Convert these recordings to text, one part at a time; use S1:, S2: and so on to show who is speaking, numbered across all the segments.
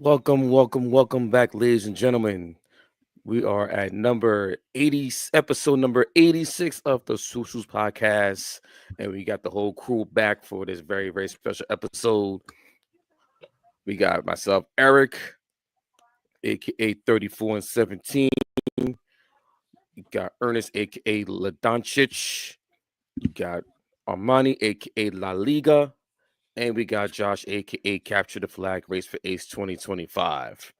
S1: Welcome back, ladies and gentlemen. We are at number 80, episode number 86 of the Susuz podcast. And we got the whole crew back for this very special episode. We got myself, Eric, aka 34 and 17. We got Ernest, aka Ladoncic. We got Armani, aka La Liga. And we got Josh, aka Capture the Flag Race for Ace 2025.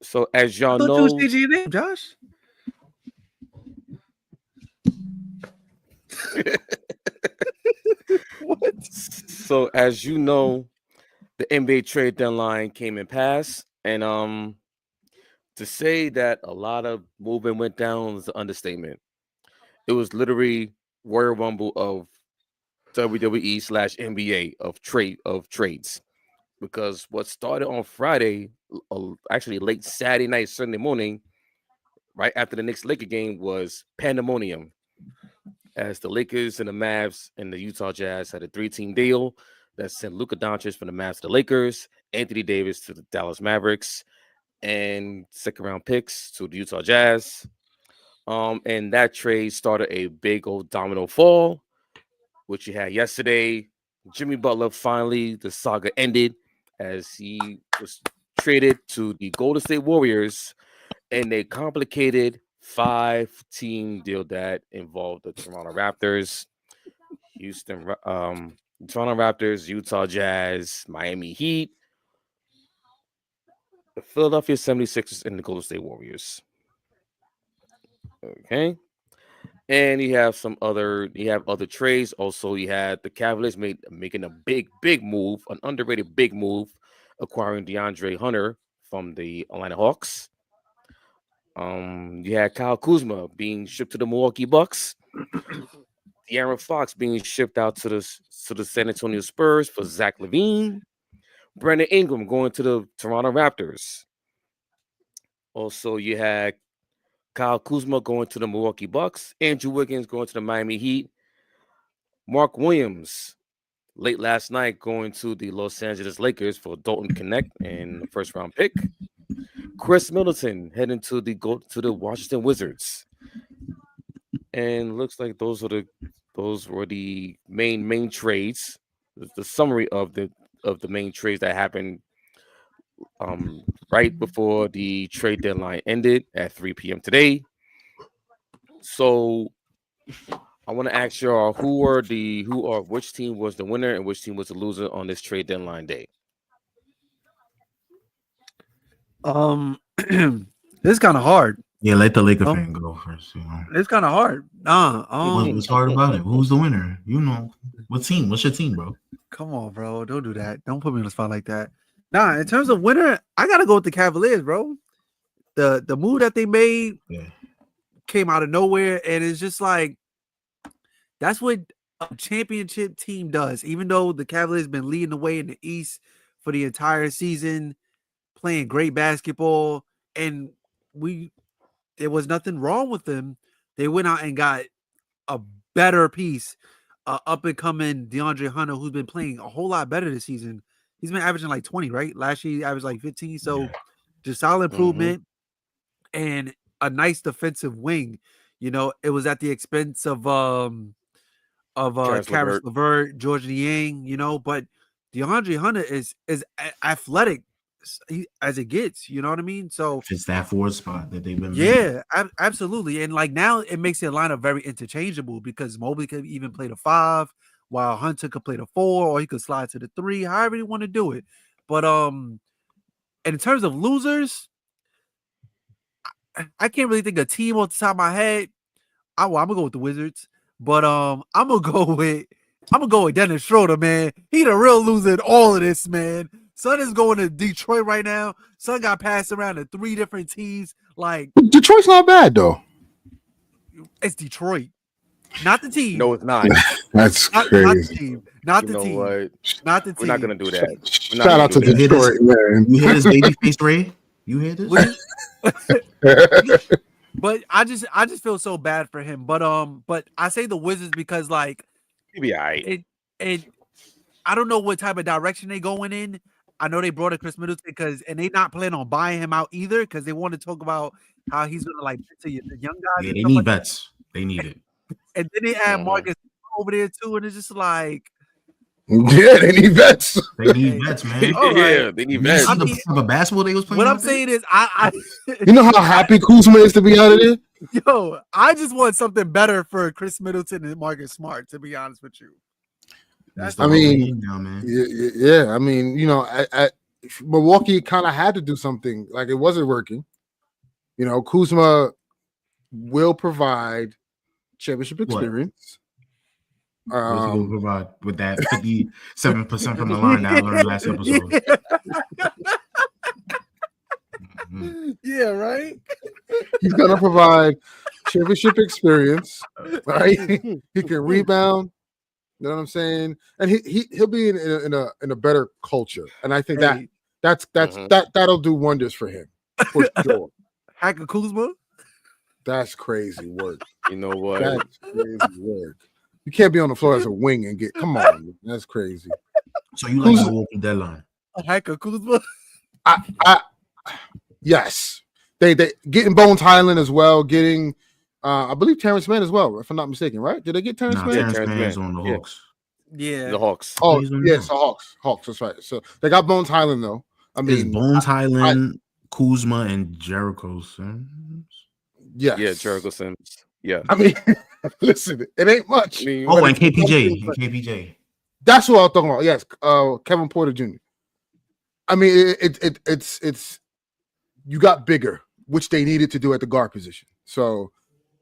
S1: So as
S2: I
S1: y'all
S2: thought you was
S1: know,
S2: changing your name, Josh. What?
S1: so as you know, the NBA trade deadline came and passed, and to say that a lot of movement went down is an understatement. It was literally Royal Rumble of WWE slash NBA of trades, because what started on Friday, actually late Saturday night, Sunday morning, right after the Knicks Laker game, was pandemonium as the Lakers and the Mavs and the Utah Jazz had a three-team deal that sent Luka Doncic from the Mavs to the Lakers, Anthony Davis to the Dallas Mavericks, and second-round picks to the Utah Jazz. And that trade started a big old domino fall, which you had yesterday. Jimmy Butler finally, the saga ended as he was traded to the Golden State Warriors in a complicated five-team deal that involved the Toronto Raptors, Toronto Raptors, Utah Jazz, Miami Heat, the Philadelphia 76ers, and the Golden State Warriors. Okay. And you have other trades. Also, you had the Cavaliers making a big move, an underrated big move, acquiring DeAndre Hunter from the Atlanta Hawks. You had Kyle Kuzma being shipped to the Milwaukee Bucks. De'Aaron Fox being shipped out to the San Antonio Spurs for Zach LaVine. Brandon Ingram going to the Toronto Raptors. Also, you had Kyle Kuzma going to the Milwaukee Bucks. Andrew Wiggins going to the Miami Heat. Mark Williams late last night going to the Los Angeles Lakers for Dalton Connect and the first round pick. Chris Middleton heading to the Washington Wizards. And looks like those were the main trades. The summary of the main trades that happened right before the trade deadline ended at 3 p.m. today. So I want to ask y'all which team was the winner and which team was the loser on this trade deadline day.
S2: This is kind of hard.
S3: Yeah, let the Laker fan go first.
S2: It's kind of hard.
S3: What's hard about it? Who's the winner? You know, what team? What's your team, bro?
S2: Come on, bro. Don't do that. Don't put me on the spot like that. Nah, in terms of winner, I gotta go with the Cavaliers, bro. The move that they made came out of nowhere, and it's just like that's what a championship team does. Even though the Cavaliers been leading the way in the East for the entire season, playing great basketball, and there was nothing wrong with them. They went out and got a better piece, up and coming DeAndre Hunter, who's been playing a whole lot better this season. He's been averaging like 20, right? Last year he averaged like 15. So just solid improvement and a nice defensive wing. You know, it was at the expense of Karis LeVert, George Niang, you know, but DeAndre Hunter is athletic as it gets, you know what I mean? So
S3: it's that forward spot that they've been
S2: absolutely. And like now it makes the lineup very interchangeable because Mobley could even play the 5 while Hunter could play the 4, or he could slide to the 3, however you want to do it. But in terms of losers, I can't really think of a team off the top of my head. I'm gonna go with the Wizards, but I'm gonna go with Dennis Schroeder, man. He the real loser in all of this, man. Son is going to Detroit right now. Son got passed around to 3 different teams. Like
S4: Detroit's not bad though.
S2: It's Detroit, not the team.
S1: No, it's not.
S4: That's
S2: not
S4: crazy.
S2: Not the team. Not the team.
S1: What?
S2: Not the team.
S1: We're not gonna do that.
S4: Shout out to Detroit, man.
S3: You hear this baby face, Ray? You hear this?
S2: But I just feel so bad for him. But I say the Wizards because like
S1: he be all right.
S2: I don't know what type of direction they going in. I know they brought in Chris Middleton and they not planning on buying him out either because they want to talk about how he's gonna like to the young guys.
S3: Yeah,
S2: and
S3: they
S2: stuff
S3: need
S2: like
S3: vets. They need it.
S2: And then they add Marcus over there too, and it's just like,
S4: yeah, they need vets.
S3: They need vets, man.
S2: all
S1: Yeah,
S2: right.
S1: they need
S3: You
S1: vets.
S3: see the type of basketball they was playing.
S2: What I'm
S3: out there?
S2: saying is, I
S4: You know how happy Kuzma is to be out of there?
S2: yo, I just want something better for Chris Middleton and Marcus Smart. To be honest with you,
S3: That's
S4: I mean,
S3: game now, man.
S4: yeah. I mean, you know, Milwaukee kind of had to do something. Like it wasn't working. You know, Kuzma will provide championship experience.
S3: What's he gonna provide with that 57% from the line that I learned last episode?
S2: Yeah, right.
S4: He's gonna provide championship experience, right? He can rebound. You know what I'm saying? And he'll be in a better culture, and I think that'll do wonders for him for sure.
S2: Hacker Kuzma.
S4: That's crazy work.
S1: You know what?
S4: That's crazy work. You can't be on the floor as a wing and get. Come on, that's crazy.
S3: So you like the Milwaukee deadline?
S2: Hacker Kuzma.
S4: Yes, they getting Bones Highland as well. Getting, I believe Terrence Mann as well, if I'm not mistaken. Right? Did they get Terrence Mann?
S3: Terrence Mann's on the Hawks.
S2: Yeah,
S1: The Hawks.
S4: Oh, yes, the Hawks. Hawks. That's right. So they got Bones Highland though. I mean,
S3: it's Bones Highland, Kuzma, and Jericho Sims.
S4: Yes.
S1: Yeah, Jericho Sims. Yeah.
S4: I mean, listen, it ain't much.
S1: I mean,
S3: And KPJ.
S4: That's what I'm talking about. Yes, Kevin Porter Jr. I mean, it's you got bigger, which they needed to do at the guard position. So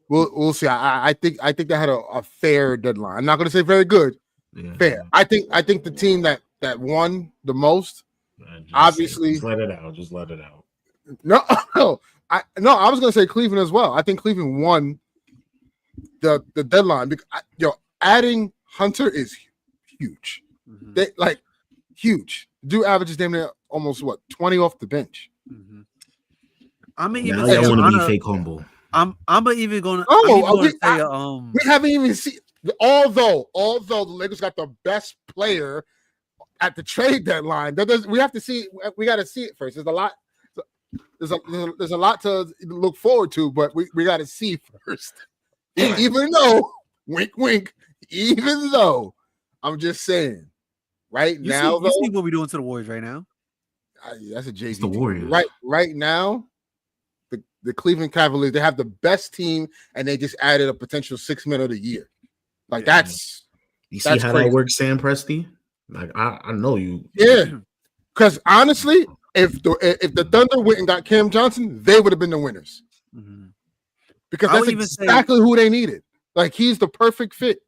S4: we'll see. I think they had a fair deadline. I'm not going to say very good.
S3: Yeah.
S4: Fair. I think the team that won the most, obviously.
S3: Just let it out. Just let it out.
S4: No, I was going to say Cleveland as well. I think Cleveland won the deadline because adding Hunter is huge.
S2: Mm-hmm.
S4: They like huge. Dude averages damn near almost 20 off the bench.
S2: Mm-hmm. I'm even.
S3: Now y'all want to be fake humble.
S2: I'm even going to.
S4: We haven't even seen. Although the Lakers got the best player at the trade deadline, we have to see. We got to see it first. There's a lot. There's a lot to look forward to, but we got to see first. Even though, wink, wink. Even though, I'm just saying, right
S2: you
S4: now,
S2: you see what we're doing to the Warriors right now.
S4: That's a JV.
S3: It's the Warriors.
S4: Right now, the Cleveland Cavaliers, they have the best team, and they just added a potential 6 men of the year. Like that's
S3: you see how
S4: crazy.
S3: that works, Sam Presti. Like I know you.
S4: Yeah, because honestly, if the Thunder went and got Cam Johnson, they would have been the winners.
S2: Mm-hmm.
S4: Because that's exactly who they needed. Like he's the perfect fit.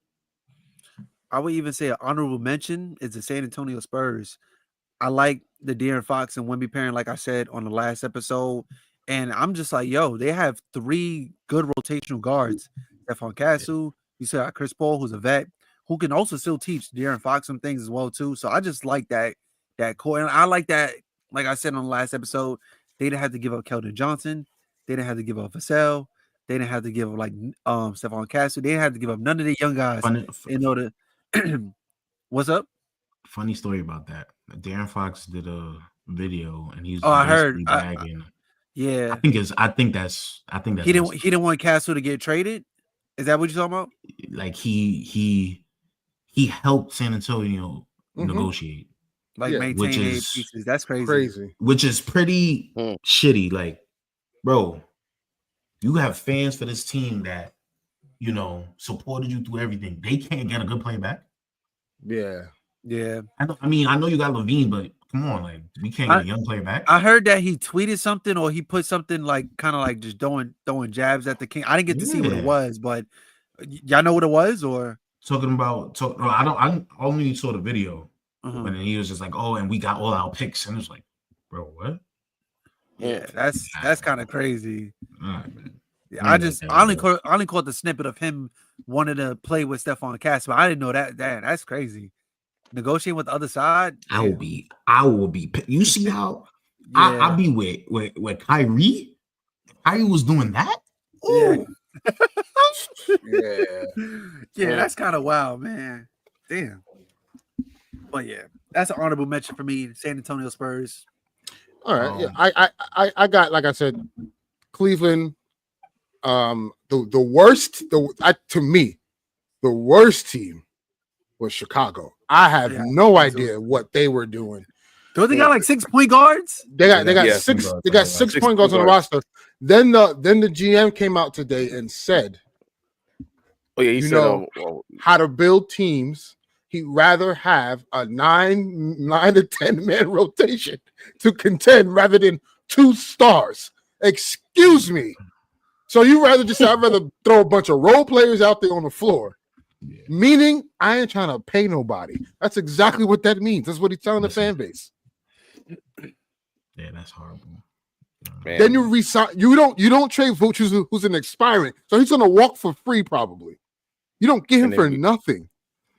S2: I would even say an honorable mention is the San Antonio Spurs. I like the De'Aaron Fox and Wemby pairing, like I said on the last episode. And I'm just like, they have 3 good rotational guards. Stephon Castle, you said Chris Paul, who's a vet, who can also still teach De'Aaron Fox some things as well, too. So I just like that core. And I like that, like I said on the last episode, they didn't have to give up Keldon Johnson. They didn't have to give up Vassell. They didn't have to give up Stephon Castle. They didn't have to give up none of the young guys in order. What's up?
S3: Funny story about that. De'Aaron Fox did a video and he's
S2: I heard
S3: bragging.
S2: Yeah,
S3: I think that's
S2: he didn't want Castle to get traded. Is that what you're talking about?
S3: Like he helped San Antonio negotiate,
S2: maintain pieces. That's crazy.
S3: Which is pretty shitty. Like, bro, you have fans for this team that supported you through everything. They can't get a good player back.
S4: Yeah.
S3: I know you got Levine, but come on, like we can't get a young player back.
S2: I heard that he tweeted something or he put something kind of just throwing jabs at the King. I didn't get to see what it was, but y'all know what it was, or
S3: talking about. I only saw the video, and then he was just like, "Oh, and we got all our picks," and it was like, "Bro, what?"
S2: Yeah, that's kind of crazy.
S3: All right, man.
S2: Yeah, I only caught the snippet of him wanting to play with Stephon Castle. I didn't know that. That's crazy. Negotiating with the other side.
S3: I will be. You see how I'll be with Kyrie. Kyrie was doing that. Ooh.
S2: Yeah, that's kind of wild, man. Damn. But yeah, that's an honorable mention for me. San Antonio Spurs.
S4: All right. Yeah. I got, like I said, Cleveland. The worst. To me, the worst team was Chicago. I have no idea what they were doing.
S2: Don't they got like 6 point guards?
S4: They got 6. They got 6 point guards on the roster. Then the GM came out today and said,
S1: "Oh yeah, he said
S4: how to build teams. He'd rather have a 9 to 10 man rotation to contend rather than 2 stars." Excuse me. So I'd rather throw a bunch of role players out there on the floor. Yeah. Meaning I ain't trying to pay nobody. That's exactly what that means. That's what he's telling the fan base.
S3: Yeah, that's horrible.
S4: Man. Then you resign. You don't trade Vooch, who's an expiring, so he's gonna walk for free probably. You don't get him for nothing.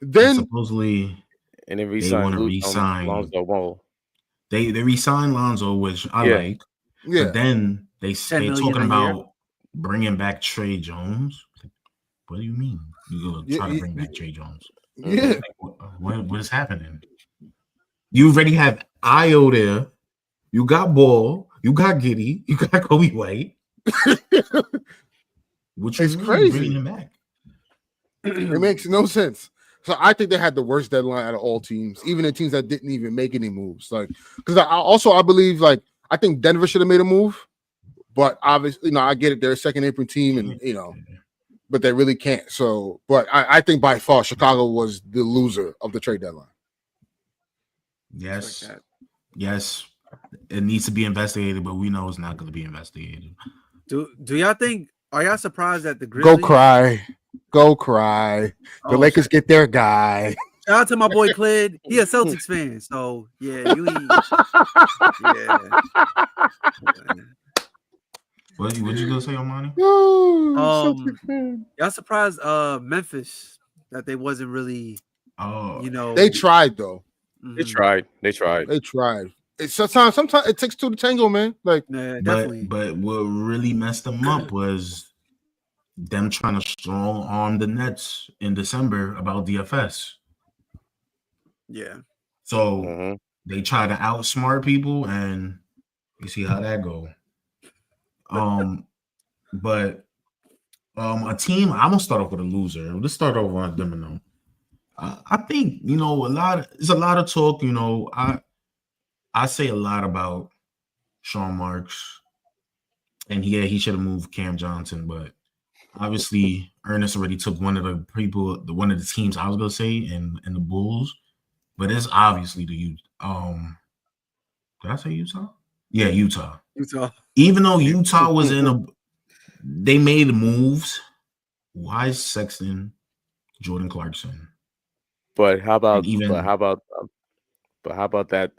S4: Then
S3: supposedly,
S1: and then
S3: they want to resign Lonzo Ball. They resign Lonzo, which I like. Yeah. But then they're talking about bringing back Trey Jones. What do you mean? You gonna try to bring back Trey Jones?
S4: Yeah.
S3: Like, what is happening? You already have Io there. You got Ball. You got Giddy. You got Kobe White. Which is crazy. Bringing him back.
S4: It makes no sense. So I think they had the worst deadline out of all teams, even the teams that didn't even make any moves. Like, because I believe, like, I think Denver should have made a move, but obviously, I get it. They're a second apron team, and but they really can't. So, but I think by far Chicago was the loser of the trade deadline.
S3: Yes, yes, it needs to be investigated, but we know it's not going to be investigated.
S2: Do y'all think? Are y'all surprised that the Grizzlies?
S4: Go cry. The Lakers get their guy.
S2: Shout out to my boy Clid. He a Celtics fan, so yeah,
S3: What you gonna say, Omani?
S2: Y'all surprised Memphis that they wasn't really
S4: they tried though.
S1: They tried.
S4: Sometimes it takes 2 to tango, man. Like
S2: definitely.
S3: But what really messed them up was them trying to strong arm the Nets in December about DFS.
S2: Yeah.
S3: So they try to outsmart people, and you see how that go. But a team. I'm gonna start off with a loser. Let's start over on Domino. I think there's a lot of talk. I say a lot about Sean Marks, and he should have moved Cam Johnson, but obviously Ernest already took one of the teams I was gonna say in the Bulls, but it's obviously the Utah. Did I say Utah? Yeah, Utah. Even though Utah was they made moves. Why is Sexton, Jordan Clarkson?
S1: But how about that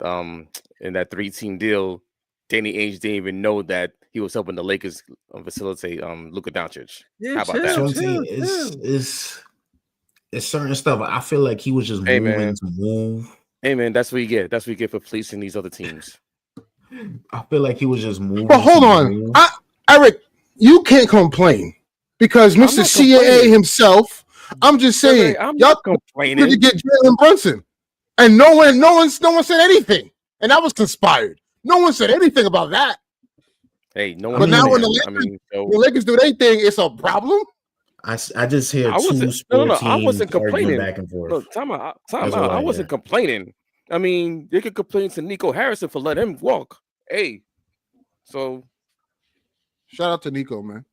S1: in that 3-team deal, Danny Ainge didn't even know that he was helping the Lakers facilitate Luka Doncic.
S2: Yeah,
S1: how about that?
S3: It's certain stuff. I feel like he was just moving to move.
S1: Hey man, that's what you get. That's what you get for policing these other teams.
S3: I feel like he was just moving.
S4: But hold on, Eric, you can't complain because Mr. CAA himself. I'm just saying, y'all complaining to get Jalen Brunson, and no one said anything, and that was conspired. No one said anything about that.
S1: Hey, no one.
S4: But now when the Lakers do their thing, it's a problem.
S3: I just hear teams
S1: I wasn't complaining.
S3: Back and forth.
S1: Look, time out. I wasn't complaining. I mean, they could complain to Nico Harrison for letting him walk. Hey, so
S4: shout out to Nico, man.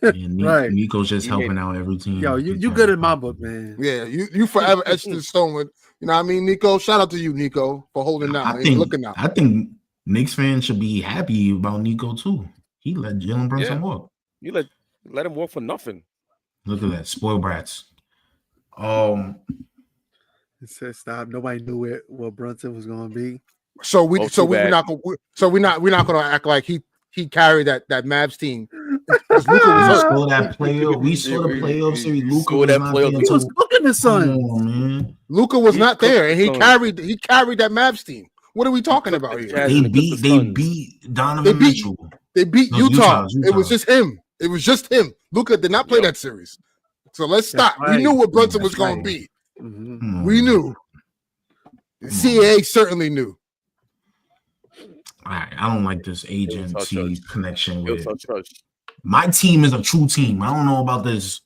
S3: Right, Nico's just helping out every team.
S2: Yo, you good in my book, man.
S4: Yeah, you forever etched in stone with. You know what I mean, Nico? Shout out to you, Nico, for holding out and looking out.
S3: I think Knicks fans should be happy about Nico too. He let Jalen Brunson walk.
S1: You let him walk for nothing.
S3: Look at that, spoiled brats.
S2: It says stop. Nobody knew what Brunson was going to be.
S4: We're not going to act like he carried that Mavs team.
S3: We saw that playoff. We saw the playoff series. Luka was not there. He
S2: was cooking the sun.
S4: Luka was not there, and he carried that Mavs team. What are we talking about here?
S3: They beat Donovan Mitchell.
S4: They beat Utah. It was just him. Luka did not play that series. So let's stop. Right. We knew what Brunson was going to be. Mm-hmm. We knew. CAA certainly knew.
S3: I don't like this agency connection with my team is a true team. I don't know about this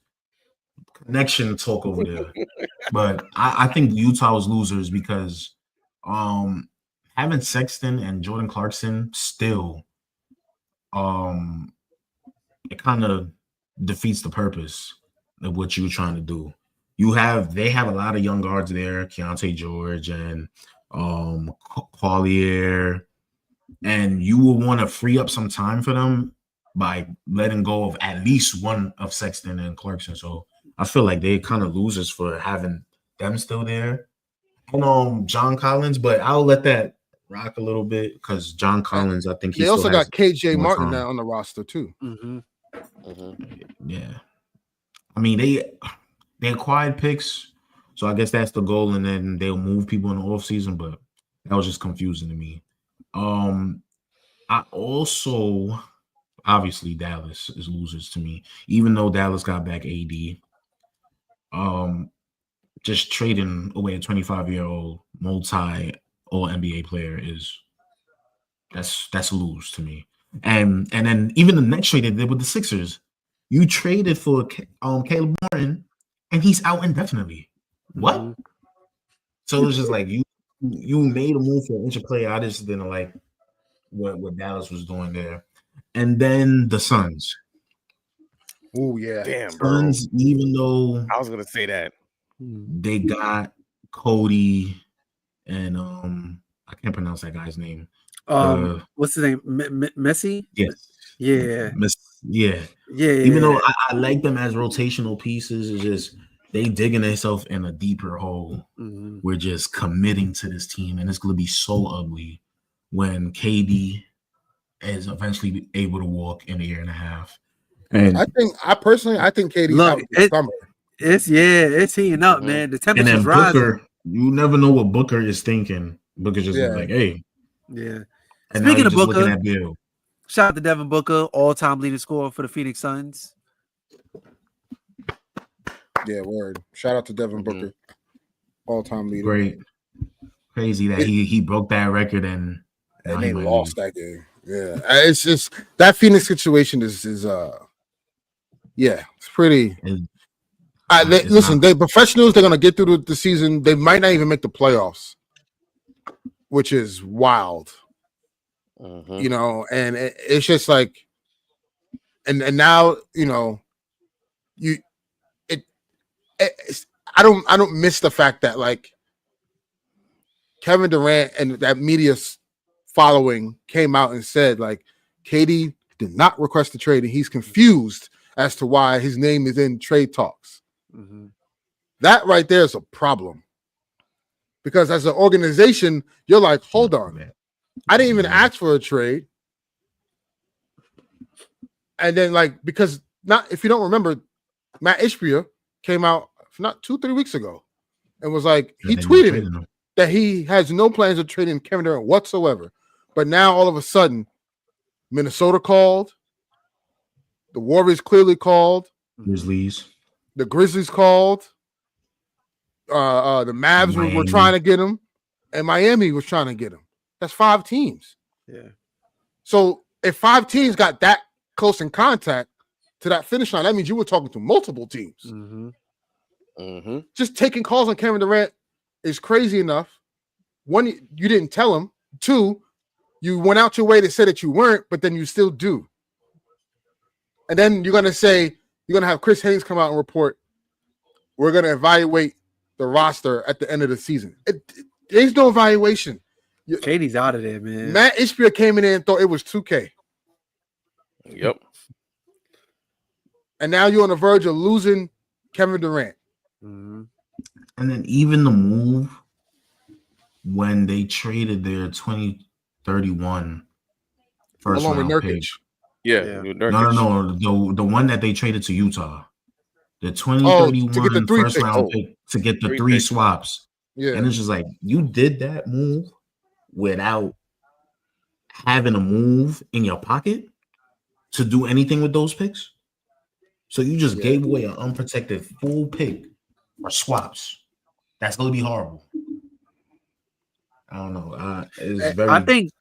S3: connection talk over there, but I think Utah was losers because having Sexton and Jordan Clarkson still it kind of defeats the purpose of what you're trying to do. They have a lot of young guards there, Keontae George and Collier, and you will want to free up some time for them by letting go of at least one of Sexton and Clarkson. So I feel like they kind of losers for having them still there. And John Collins, but I'll let that rock a little bit because John Collins, I think
S4: they also got KJ Martin now on the roster too.
S3: Yeah, I mean they acquired picks, so I guess that's the goal, and then they'll move people in the offseason, but that was just confusing to me. I also obviously Dallas is losers to me, even though Dallas got back AD. Just trading away a 25-year-old multi all NBA player that's a lose to me. And then even the next trade they did with the Sixers, you traded for Caleb Martin, and he's out indefinitely. What? So it's just like you made a move for an inch player. I just didn't like what Dallas was doing there. And then the Suns.
S4: Oh yeah,
S1: damn,
S3: Suns.
S1: Bro.
S3: Even though
S1: I was gonna say that
S3: they got Cody and I can't pronounce that guy's name.
S2: What's his name? Messi?
S3: Yes.
S2: Yeah.
S3: Yeah. Even though I like them as rotational pieces, it's just they digging themselves in a deeper hole. We're just committing to this team, and it's going to be so ugly when KD is eventually able to walk in a year and a half. And
S4: I think KD's out this summer.
S2: It's heating up, man. The temperature's
S3: Booker,
S2: rising.
S3: you never know what Booker is thinking. Booker just like, hey.
S2: Yeah.
S3: And
S2: speaking of
S3: just
S2: Booker,
S3: at Bill.
S2: Shout out to Devin Booker, all-time leading scorer for the Phoenix Suns.
S4: Yeah, word. Shout out to Devin Booker, all-time leader.
S3: Great. Crazy that he broke that record and
S4: they lost that game. Yeah, it's just that Phoenix situation is it's pretty. Listen, they professionals. They're gonna get through the season. They might not even make the playoffs, which is wild. You know, and it's just like, and now I don't miss the fact that like Kevin Durant and that media following came out and said like KD did not request the trade and he's confused as to why his name is in trade talks. That right there is a problem because as an organization, you're like, hold on, I didn't even ask for a trade. And then like, because not, if you don't remember, Matt Ishbia came out not 2-3 weeks ago and was like, he tweeted it that he has no plans of trading Kevin Durant whatsoever. But now all of a sudden, Minnesota called, the Warriors clearly called, the Grizzlies called, the Mavs were trying to get him, and Miami was trying to get him. That's 5 teams.
S2: Yeah.
S4: So if 5 teams got that close in contact to that finish line, that means you were talking to multiple teams. Just taking calls on Kevin Durant is crazy enough. 1, you didn't tell him. 2, you went out your way to say that you weren't, but then you still do. And then you're going to have Chris Haynes come out and report, we're going to evaluate the roster at the end of the season. There's no evaluation.
S2: KD's out of there, man.
S4: Matt Ishbia came in there and thought it was 2K.
S1: Yep.
S4: And now you're on the verge of losing Kevin Durant.
S3: And then even the move when they traded their 2031 first round pick.
S1: Yeah.
S3: No. The one that they traded to Utah. The 2031 first round pick to get the 3 swaps.
S4: Yeah.
S3: And it's just like, you did that move without having a move in your pocket to do anything with those picks. So you just gave away an unprotected full pick for swaps. That's going to be horrible. I don't know. It's
S2: I
S3: very.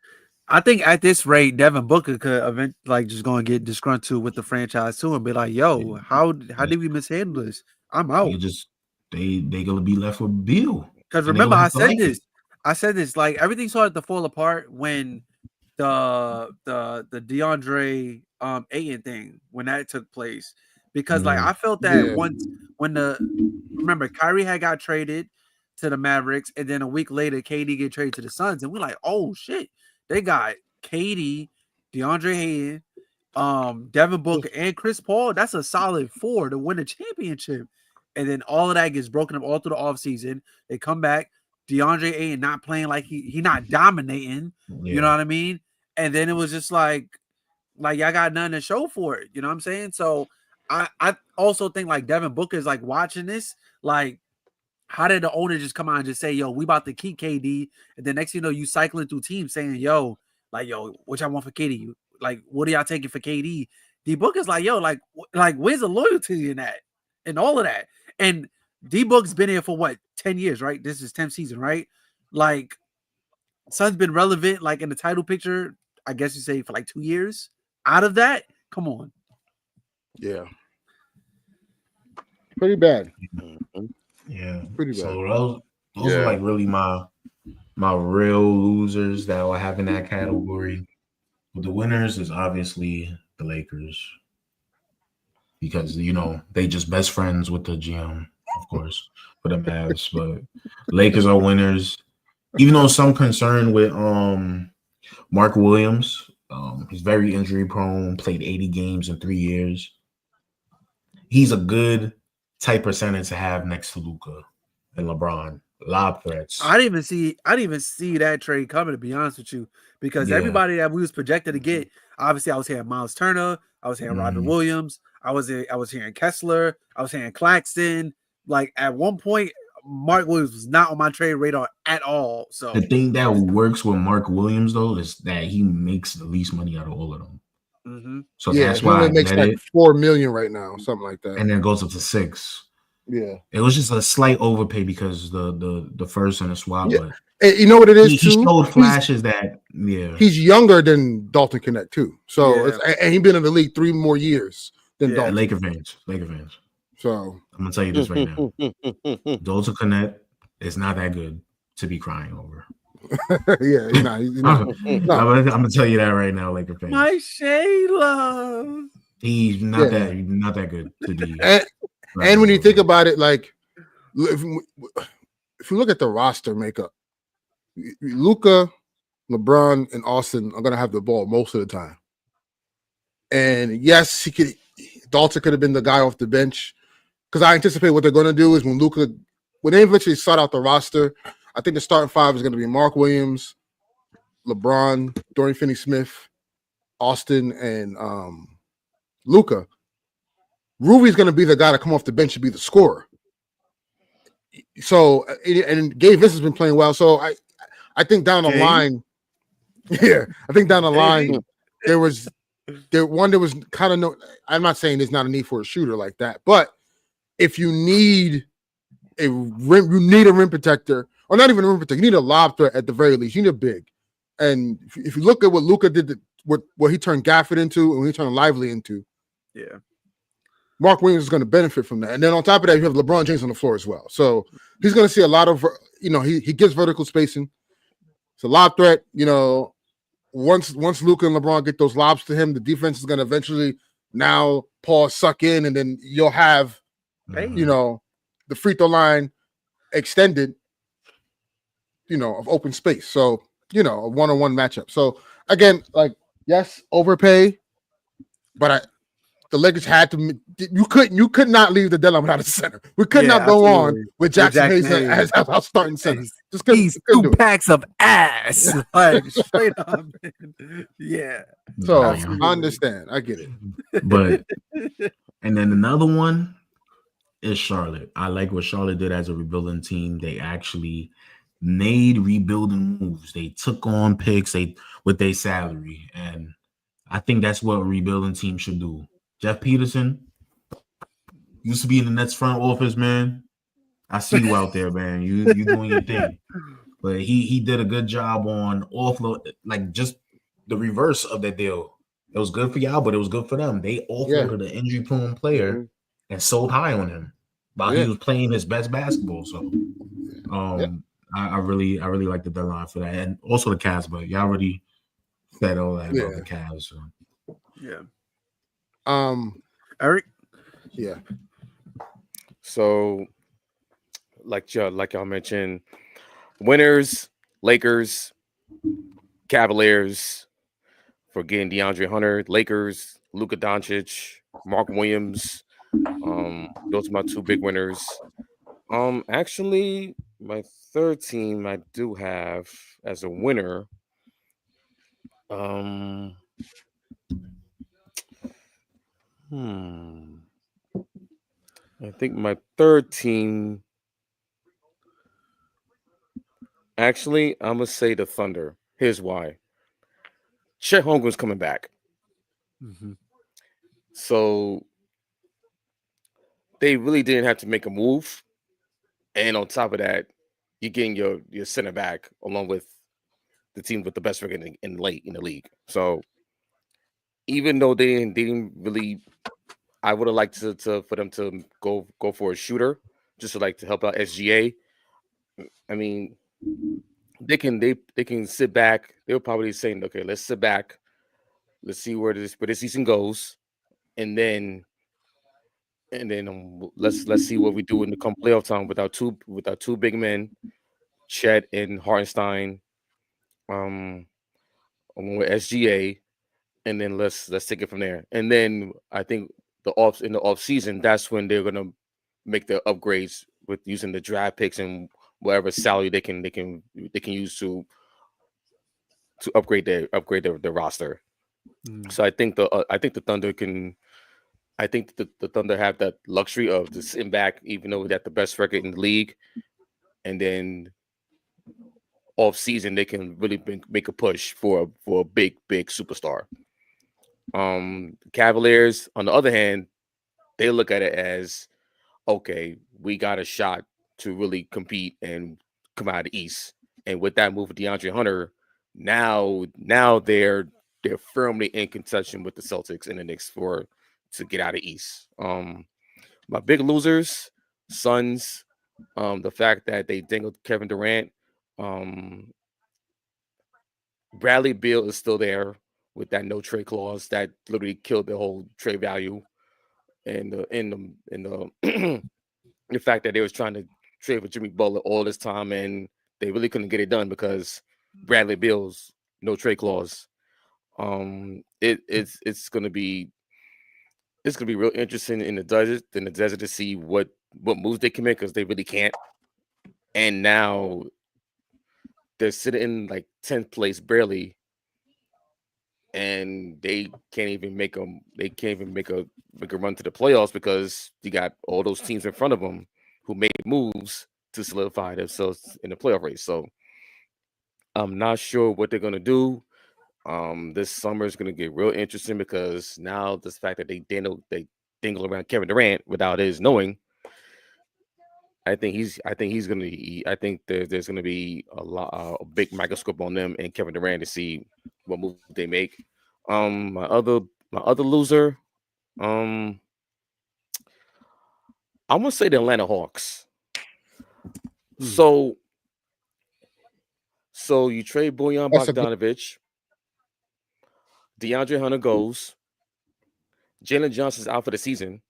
S2: think at this rate, Devin Booker could just going to get disgruntled with the franchise too and be like, "Yo, how did we mishandle this? I'm out."
S3: You just they gonna be left with Bill,
S2: Because
S3: and they
S2: remember,
S3: gonna have to like it.
S2: I said this, like everything started to fall apart when the DeAndre Ayton thing when that took place. Because like I felt that
S4: Yeah.
S2: once when remember Kyrie had got traded to the Mavericks, and then a week later KD get traded to the Suns, and we're like, oh shit, they got KD, DeAndre Ayton, Devin Booker, and Chris Paul. That's a solid four to win a championship. And then all of that gets broken up all through the offseason. They come back. DeAndre Ayton not playing like he not dominating. You know what I mean? And then it was just like y'all got nothing to show for it. You know what I'm saying? So I also think like Devin Booker is like watching this. Like, how did the owner just come out and just say, yo, we about to keep KD? And then next thing you know, you cycling through teams saying, yo, what y'all want for KD? Like, what are y'all taking for KD? D Book is like, yo, like where's the loyalty in that? And all of that. And D Book's been here for what, 10 years, right? This is 10th season, right? Like, Sun's been relevant, like in the title picture, I guess you say for like 2 years. Out of that, come on.
S4: Yeah. Pretty bad.
S3: Yeah.
S4: Pretty bad.
S3: So those are like really my real losers that will have in that category. But the winners is obviously the Lakers. Because they just best friends with the GM, of course, for the Mavs. But Lakers are winners. Even though some concern with Mark Williams, he's very injury prone, played 80 games in 3 years. He's a good type of center to have next to Luka and LeBron. Lob threats.
S2: I didn't even see that trade coming, to be honest with you, because everybody that we was projected to get, obviously I was hearing Miles Turner, I was hearing Robert Williams, I was hearing Kessler, I was hearing Claxton. Like at one point, Mark Williams was not on my trade radar at all. So
S3: the thing that works with Mark Williams though is that he makes the least money out of all of them.
S2: Mm-hmm.
S3: So that's why
S4: he makes like $4 million right now, something like that,
S3: and then it goes up to $6 million.
S4: Yeah,
S3: it was just a slight overpay because the first and the swap.
S4: Yeah.
S3: But
S4: and you know what it is
S3: he
S4: too?
S3: showed flashes that
S4: he's younger than Dalton Connect too. So and he's been in the league 3 more years than Dalton.
S3: Laker fans.
S4: So
S3: I'm gonna tell you this right now: Dalton Connect is not that good to be crying over.
S4: Yeah, he's not.
S3: I'm gonna tell you that right now, Laker fans.
S2: My Shayla.
S3: He's not that good to be.
S4: And when you think about it, like if you look at the roster makeup, Luka, LeBron, and Austin are gonna have the ball most of the time. And yes, Dalton could have been the guy off the bench, because I anticipate what they're gonna do is when they eventually start out the roster, I think the starting 5 is gonna be Mark Williams, LeBron, Dorian Finney-Smith, Austin, and Luka. Ruby's going to be the guy to come off the bench to be the scorer. So, and Gabe Vincent's been playing well. So I think down the line, there was kind of no. I'm not saying there's not a need for a shooter like that, but if you need a rim protector, or not even a rim protector, you need a lob threat at the very least. You need a big. And if you look at what Luka did, what he turned Gafford into, and what he turned Lively into, Mark Williams is going to benefit from that. And then on top of that, you have LeBron James on the floor as well. So he's going to see a lot of, he gives vertical spacing. It's a lob threat. Once Luka and LeBron get those lobs to him, the defense is going to eventually now pause, suck in, and then you'll have, the free throw line extended, of open space. So, a one-on-one matchup. So again, like, yes, overpay, but the Lakers had to. You could not leave the deadline without a center. We could not go on with Jackson Hayes as our starting center.
S2: Just these 2 packs of ass, like straight up. Yeah.
S4: So I understand. I get it.
S3: But and then another one is Charlotte. I like what Charlotte did as a rebuilding team. They actually made rebuilding moves. They took on picks with their salary, and I think that's what a rebuilding team should do. Jeff Peterson used to be in the Nets front office, man. I see you out there, man. You doing your thing. but he did a good job on offload, like just the reverse of that deal. It was good for y'all, but it was good for them. They offloaded an injury-prone player and sold high on him while he was playing his best basketball. So, I really like the deadline for that, and also the Cavs. But y'all already said all that about the Cavs. So.
S2: Yeah. Eric.
S4: Yeah.
S1: So, like y'all mentioned, winners: Lakers, Cavaliers for getting DeAndre Hunter. Lakers, Luka Doncic, Mark Williams. Those are my two big winners. Actually, my third team I do have as a winner. I think my third team. Actually, I'm gonna say the Thunder. Here's why. Chet Holmgren's coming back, so they really didn't have to make a move. And on top of that, you're getting your center back along with the team with the best record in the league. So even though they didn't really, I would have liked to for them to go for a shooter just to help out SGA. I mean, they can sit back. They're probably saying, okay, let's sit back, let's see where this season goes, and then let's see what we do in the come playoff time with our two big men, Chet and Hartenstein, along with SGA, and then let's take it from there. And then I think in the off season, that's when they're gonna make the upgrades with using the draft picks and whatever salary they can use to upgrade their roster. So I think the Thunder can. I think the Thunder have that luxury of just sitting back, even though they have the best record in the league, and then off season they can really make a push for a big superstar. Cavaliers, on the other hand, they look at it as, okay, we got a shot to really compete and come out of the East. And with that move of DeAndre Hunter, now they're firmly in contention with the Celtics and the Knicks to get out of East. My big losers, Suns. The fact that they dangled Kevin Durant. Bradley Beal is still there with that no trade clause that literally killed the whole trade value, and the the fact that they was trying to trade for Jimmy Butler all this time and they really couldn't get it done because Bradley Beal's no trade clause. It's gonna be real interesting in the desert to see what moves they can make because they really can't. And now they're sitting in like 10th place barely, and they can't even make a run to the playoffs because you got all those teams in front of them who made moves to solidify themselves in the playoff race. So I'm not sure what they're gonna do. This summer is gonna get real interesting because now this fact that they dingle around Kevin Durant without his knowing. I think there's gonna be a big microscope on them and Kevin Durant to see what move they make. My other loser, I'm gonna say the Atlanta Hawks. So you trade Bojan Bogdanovic, DeAndre Hunter goes, Jalen Johnson's out for the season.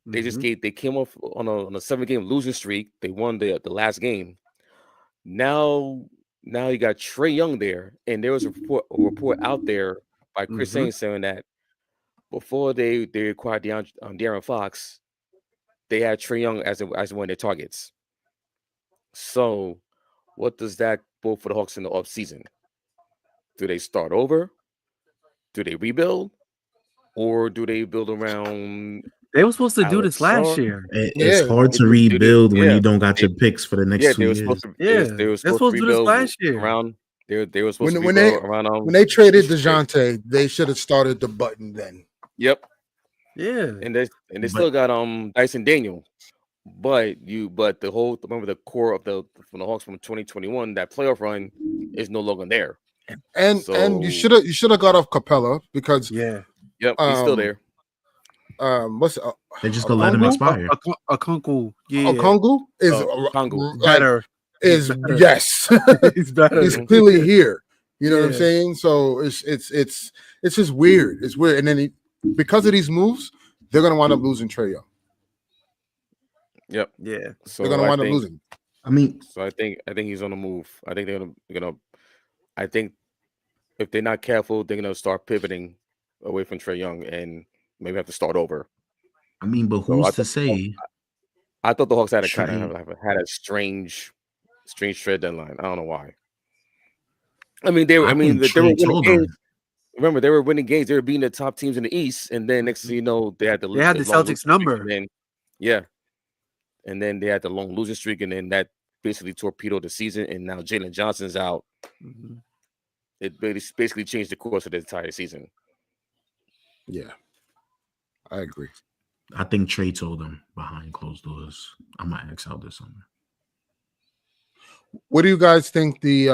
S1: They came off on a 7-game losing streak. They won the last game. Now you got Trae Young there, and there was a report out there by Chris Haynes saying that before they acquired De'Aaron Fox, they had Trae Young as one of their targets. So, what does that bode for the Hawks in the offseason? Do they start over? Do they rebuild? Or do they build around?
S2: They were supposed to do this last year.
S3: It's hard to rebuild when you don't got your picks for the next 2 years.
S1: They were supposed to do this last year. They were supposed to rebuild around.
S4: When they traded DeJounte, they should have started the button then.
S1: Yep.
S2: Yeah.
S1: And they still got Dyson Daniel. But remember the core of from the Hawks from 2021, that playoff run is no longer there.
S4: And you should have got off Capella because
S2: Yeah.
S1: Yep, he's still there.
S4: What's
S3: They just gonna let him expire.
S2: A Kunku, yeah.
S4: Kongu is
S1: Kongu.
S2: Better.
S4: Is
S2: better.
S4: yes,
S2: He's better.
S4: he's clearly here. You know what I'm
S2: Yeah.
S4: saying? So it's just weird. It's weird, and then because of these moves, they're gonna wind up losing Trae Young.
S1: Yep.
S2: Yeah.
S1: So
S4: They're gonna wind up losing.
S3: I mean,
S1: So I think he's on the move. I think they're gonna. I think if they're not careful, they're gonna start pivoting away from Trae Young and maybe have to start over.
S3: but who's to say?
S1: I thought the Hawks had a strange trade deadline. I don't know why. I mean, they were winning games. Remember, they were winning games. They were beating the top teams in the East, and then next thing you know, they had the
S2: Celtics number.
S1: And then they had the long losing streak, and then that basically torpedoed the season. And now Jalen Johnson's out.
S2: Mm-hmm.
S1: It basically changed the course of the entire season.
S4: Yeah, I agree.
S3: I think Trey told them behind closed doors, I'm gonna X out this summer.
S4: What do you guys think the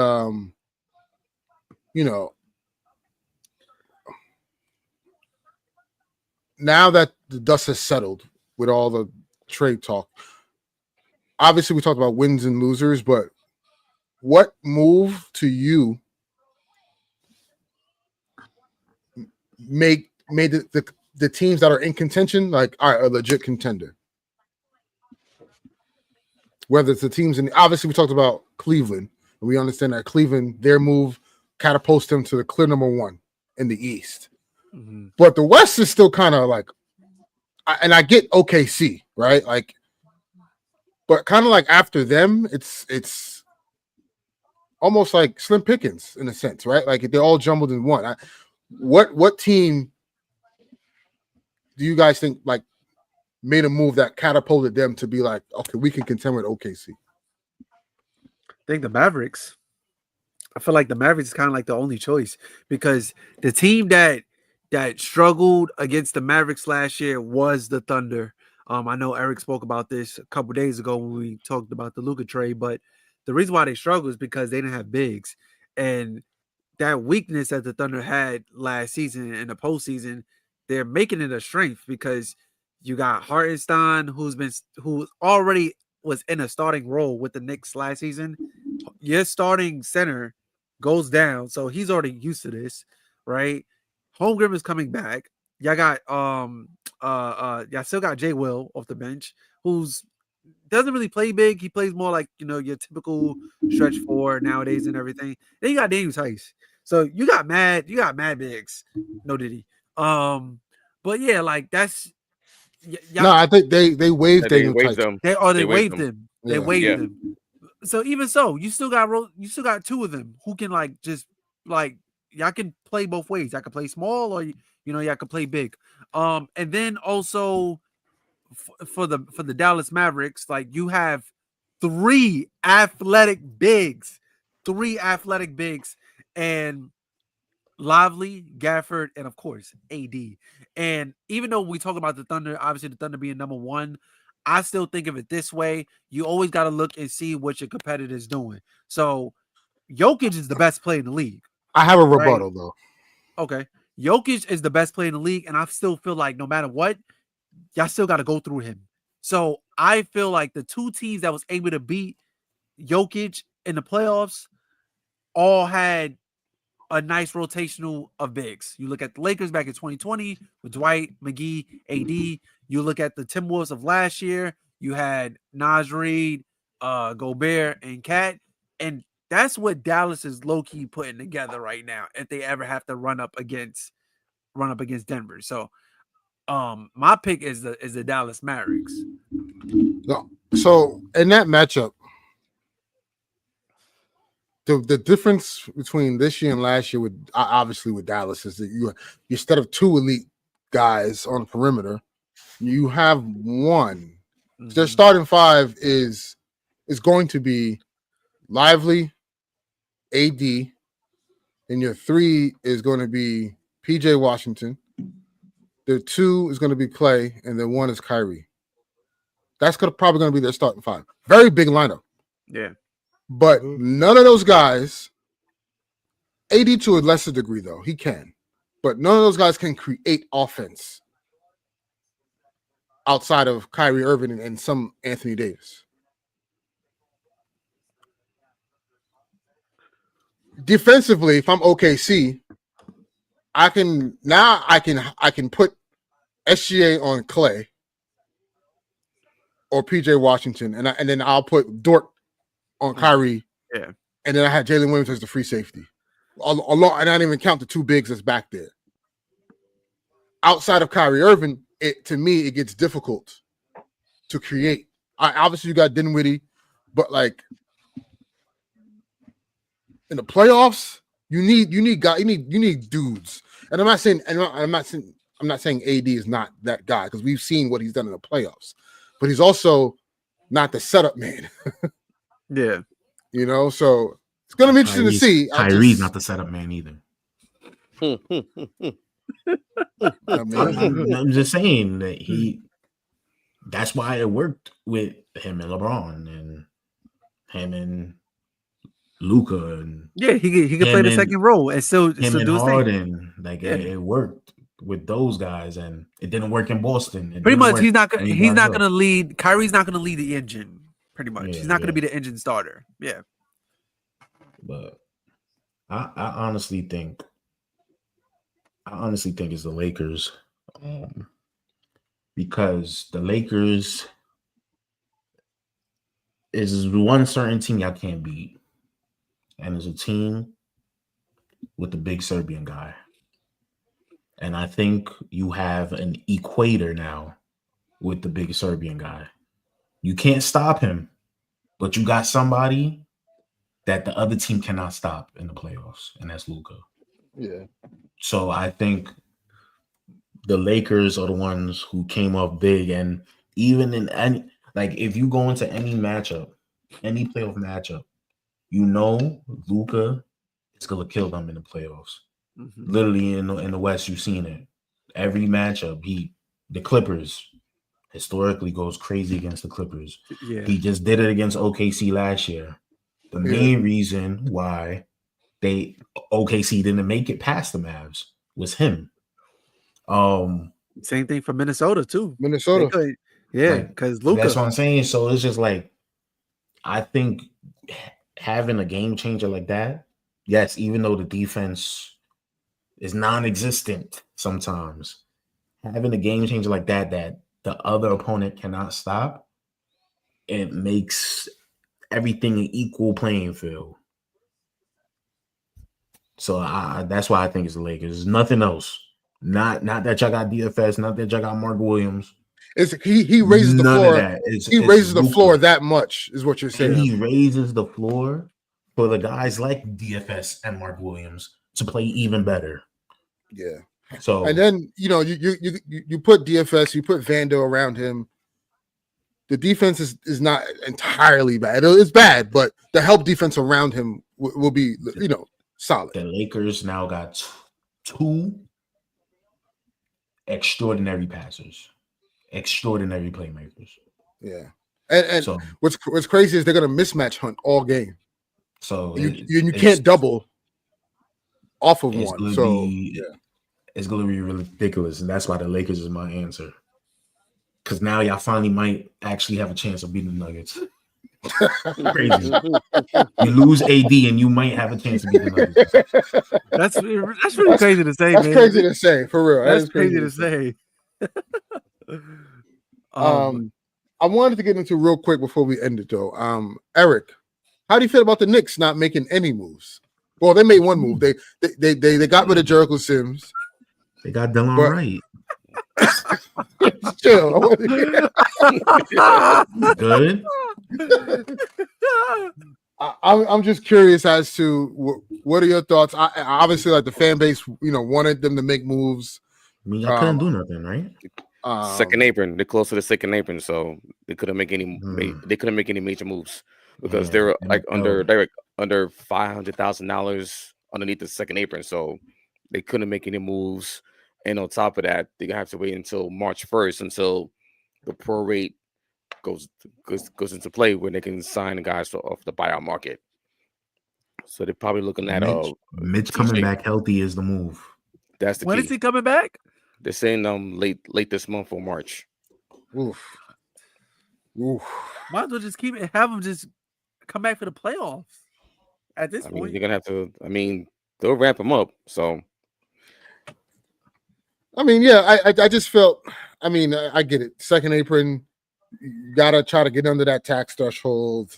S4: now that the dust has settled with all the trade talk? Obviously, we talked about wins and losers, but what move to you made the teams that are in contention like all right, a legit contender? Whether it's the teams obviously we talked about Cleveland, and we understand that Cleveland, their move catapults them to the clear number one in the East.
S2: Mm-hmm.
S4: But the West is still kind of like, and I get OKC, right? Like, but kind of like after them, it's almost like slim pickings in a sense, right? Like they're all jumbled in one. What team do you guys think like made a move that catapulted them to be like, okay, we can contend with OKC?
S2: I think the Mavericks. I feel like the Mavericks is kind of like the only choice because the team that struggled against the Mavericks last year was the Thunder. I know Eric spoke about this a couple days ago when we talked about the Luka trade, but the reason why they struggled is because they didn't have bigs. And that weakness that the Thunder had last season in the postseason, they're making it a strength because you got Hartenstein, who already was in a starting role with the Knicks last season. Your starting center goes down, so he's already used to this, right? Holmgren is coming back. Y'all got y'all still got Jay Will off the bench, who's doesn't really play big. He plays more like your typical stretch four nowadays and everything. Then you got Daniel Tice. So you got mad bigs. No diddy. But yeah, like that's
S4: no, I think they waived
S1: Daniel Tice.
S2: They waived him. They waived him. So even so, you still got two of them who can like just like y'all can play both ways. Y'all can play small or y'all can play big. And then also for the Dallas Mavericks, like you have three athletic bigs, and Lively, Gafford, and of course AD. And even though we talk about the Thunder, obviously the Thunder being number one, I still think of it this way. You always got to look and see what your competitor is doing. So Jokic is the best player in the league.
S4: I have a rebuttal though.
S2: Okay. Jokic is the best player in the league, and I still feel like no matter what, y'all still got to go through him. So I feel like the two teams that was able to beat Jokic in the playoffs all had a nice rotational of bigs. You look at the Lakers back in 2020 with Dwight, McGee, AD. You look at the Timberwolves of last year. You had Naz Reid, Gobert, and Cat. And that's what Dallas is low-key putting together right now if they ever have to run up against Denver. So my pick is the Dallas Mavericks.
S4: No. So in that matchup, the difference between this year and last year with obviously with Dallas is that you instead of two elite guys on the perimeter, you have one. Mm-hmm. Their starting five is going to be Lively, AD, and your three is going to be PJ Washington. The two is going to be Clay, and then one is Kyrie. That's probably going to be their starting five. Very big lineup.
S2: Yeah.
S4: But none of those guys, AD to a lesser degree, though, he can. But none of those guys can create offense outside of Kyrie Irving and some Anthony Davis. Defensively, if I'm OKC, I can put SGA on Clay or PJ Washington, and then I'll put Dort on Kyrie.
S2: Yeah.
S4: And then I had Jalen Williams as the free safety. And I didn't even count the two bigs that's back there. Outside of Kyrie Irving, to me, it gets difficult to create. Obviously, you got Dinwiddie, but like in the playoffs, you need dudes. And I'm not saying AD is not that guy because we've seen what he's done in the playoffs, but he's also not the setup man.
S2: Yeah.
S4: You know, so it's gonna be interesting to see.
S3: Kyrie's not the setup man either. I'm just saying that that's why it worked with him and LeBron and him and Luka and
S2: he could play the second role and still do
S3: Harden. Like it worked with those guys, and it didn't work in Boston.
S2: Pretty much, he's not gonna lead. Kyrie's not gonna lead the engine. Pretty much, he's not gonna be the engine starter. Yeah,
S3: but I honestly think it's the Lakers, because the Lakers is one certain team y'all can't beat. And it's a team with the big Serbian guy. And I think you have an equator now with the big Serbian guy. You can't stop him, but you got somebody that the other team cannot stop in the playoffs, and that's Luka.
S4: Yeah.
S3: So I think the Lakers are the ones who came up big, and even in any, like, if you go into any matchup, any playoff matchup, you know Luka is gonna kill them in the playoffs. Mm-hmm. Literally in the West, you've seen it. Every matchup, the Clippers historically goes crazy against the Clippers. Yeah. He just did it against OKC last year. The main reason why OKC didn't make it past the Mavs was him.
S2: Same thing for Minnesota too.
S4: Minnesota,
S2: because Luka.
S3: That's what I'm saying. So it's just like, I think having a game changer like that, yes, even though the defense is non-existent sometimes, having a game changer like that the other opponent cannot stop, it makes everything an equal playing field. So that's why I think it's the Lakers. There's nothing else. Not that y'all got DFS, not that y'all got Mark Williams.
S4: He raises the floor. He raises the floor that much, is what you're saying.
S3: And he raises the floor for the guys like DFS and Mark Williams to play even better.
S4: Yeah.
S3: So,
S4: and then you put DFS, you put Vando around him. The defense is not entirely bad. It's bad, but the help defense around him will be solid.
S3: The Lakers now got two extraordinary passers, extraordinary playmakers.
S4: Yeah, and so, what's crazy is they're gonna mismatch hunt all game.
S3: So
S4: you can't double off of one. So
S3: it's gonna be ridiculous, and that's why the Lakers is my answer. Because now y'all finally might actually have a chance of beating the Nuggets. Crazy. You lose AD and you might have a chance to beat the Nuggets.
S2: That's really crazy to say,
S4: that's
S2: man.
S4: Crazy to say, for real.
S2: That's crazy to say.
S4: I wanted to get into real quick before we end it, though. Eric, how do you feel about the Knicks not making any moves? Well, they made one move. They got rid of Jericho Sims.
S3: They got Delon Wright.
S4: Chill.
S3: Good.
S4: I'm just curious as to what are your thoughts. Obviously, like the fan base, wanted them to make moves.
S3: I mean, I couldn't do nothing, right?
S1: Second apron. They're close to the second apron, so they couldn't make any. They couldn't make any major moves because they were like under $500,000 underneath the second apron, so they couldn't make any moves. And on top of that, they're gonna have to wait until March 1st until the prorate goes into play when they can sign the guys off the buyout market. So they're probably looking at
S3: Mitch coming
S1: TJ.
S3: back healthy is the move.
S1: That's the
S2: When
S1: key.
S2: is he coming back?
S1: They're saying late this month or March.
S4: Oof. Oof.
S2: Might as well just have him just come back for the playoffs. At this
S1: I
S2: point,
S1: mean, they're gonna have to. I mean, they'll ramp him up. So
S4: I mean, yeah, I just felt. I mean, I get it. Second apron, you gotta try to get under that tax threshold.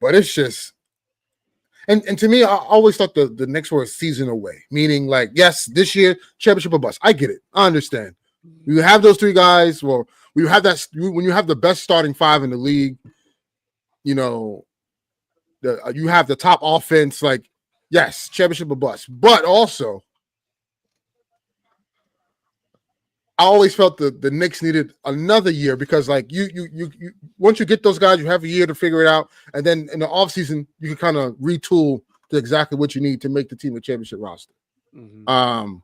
S4: But it's just, and to me, I always thought the Knicks were a season away. Meaning, like, yes, this year championship or bust. I get it. I understand. You have those three guys. Well, when you have the best starting five in the league, you know, you have the top offense. Like, yes, championship or bust. But also, I always felt the Knicks needed another year because, like, you once you get those guys, you have a year to figure it out, and then in the offseason, you can kind of retool to exactly what you need to make the team a championship roster.
S2: mm-hmm.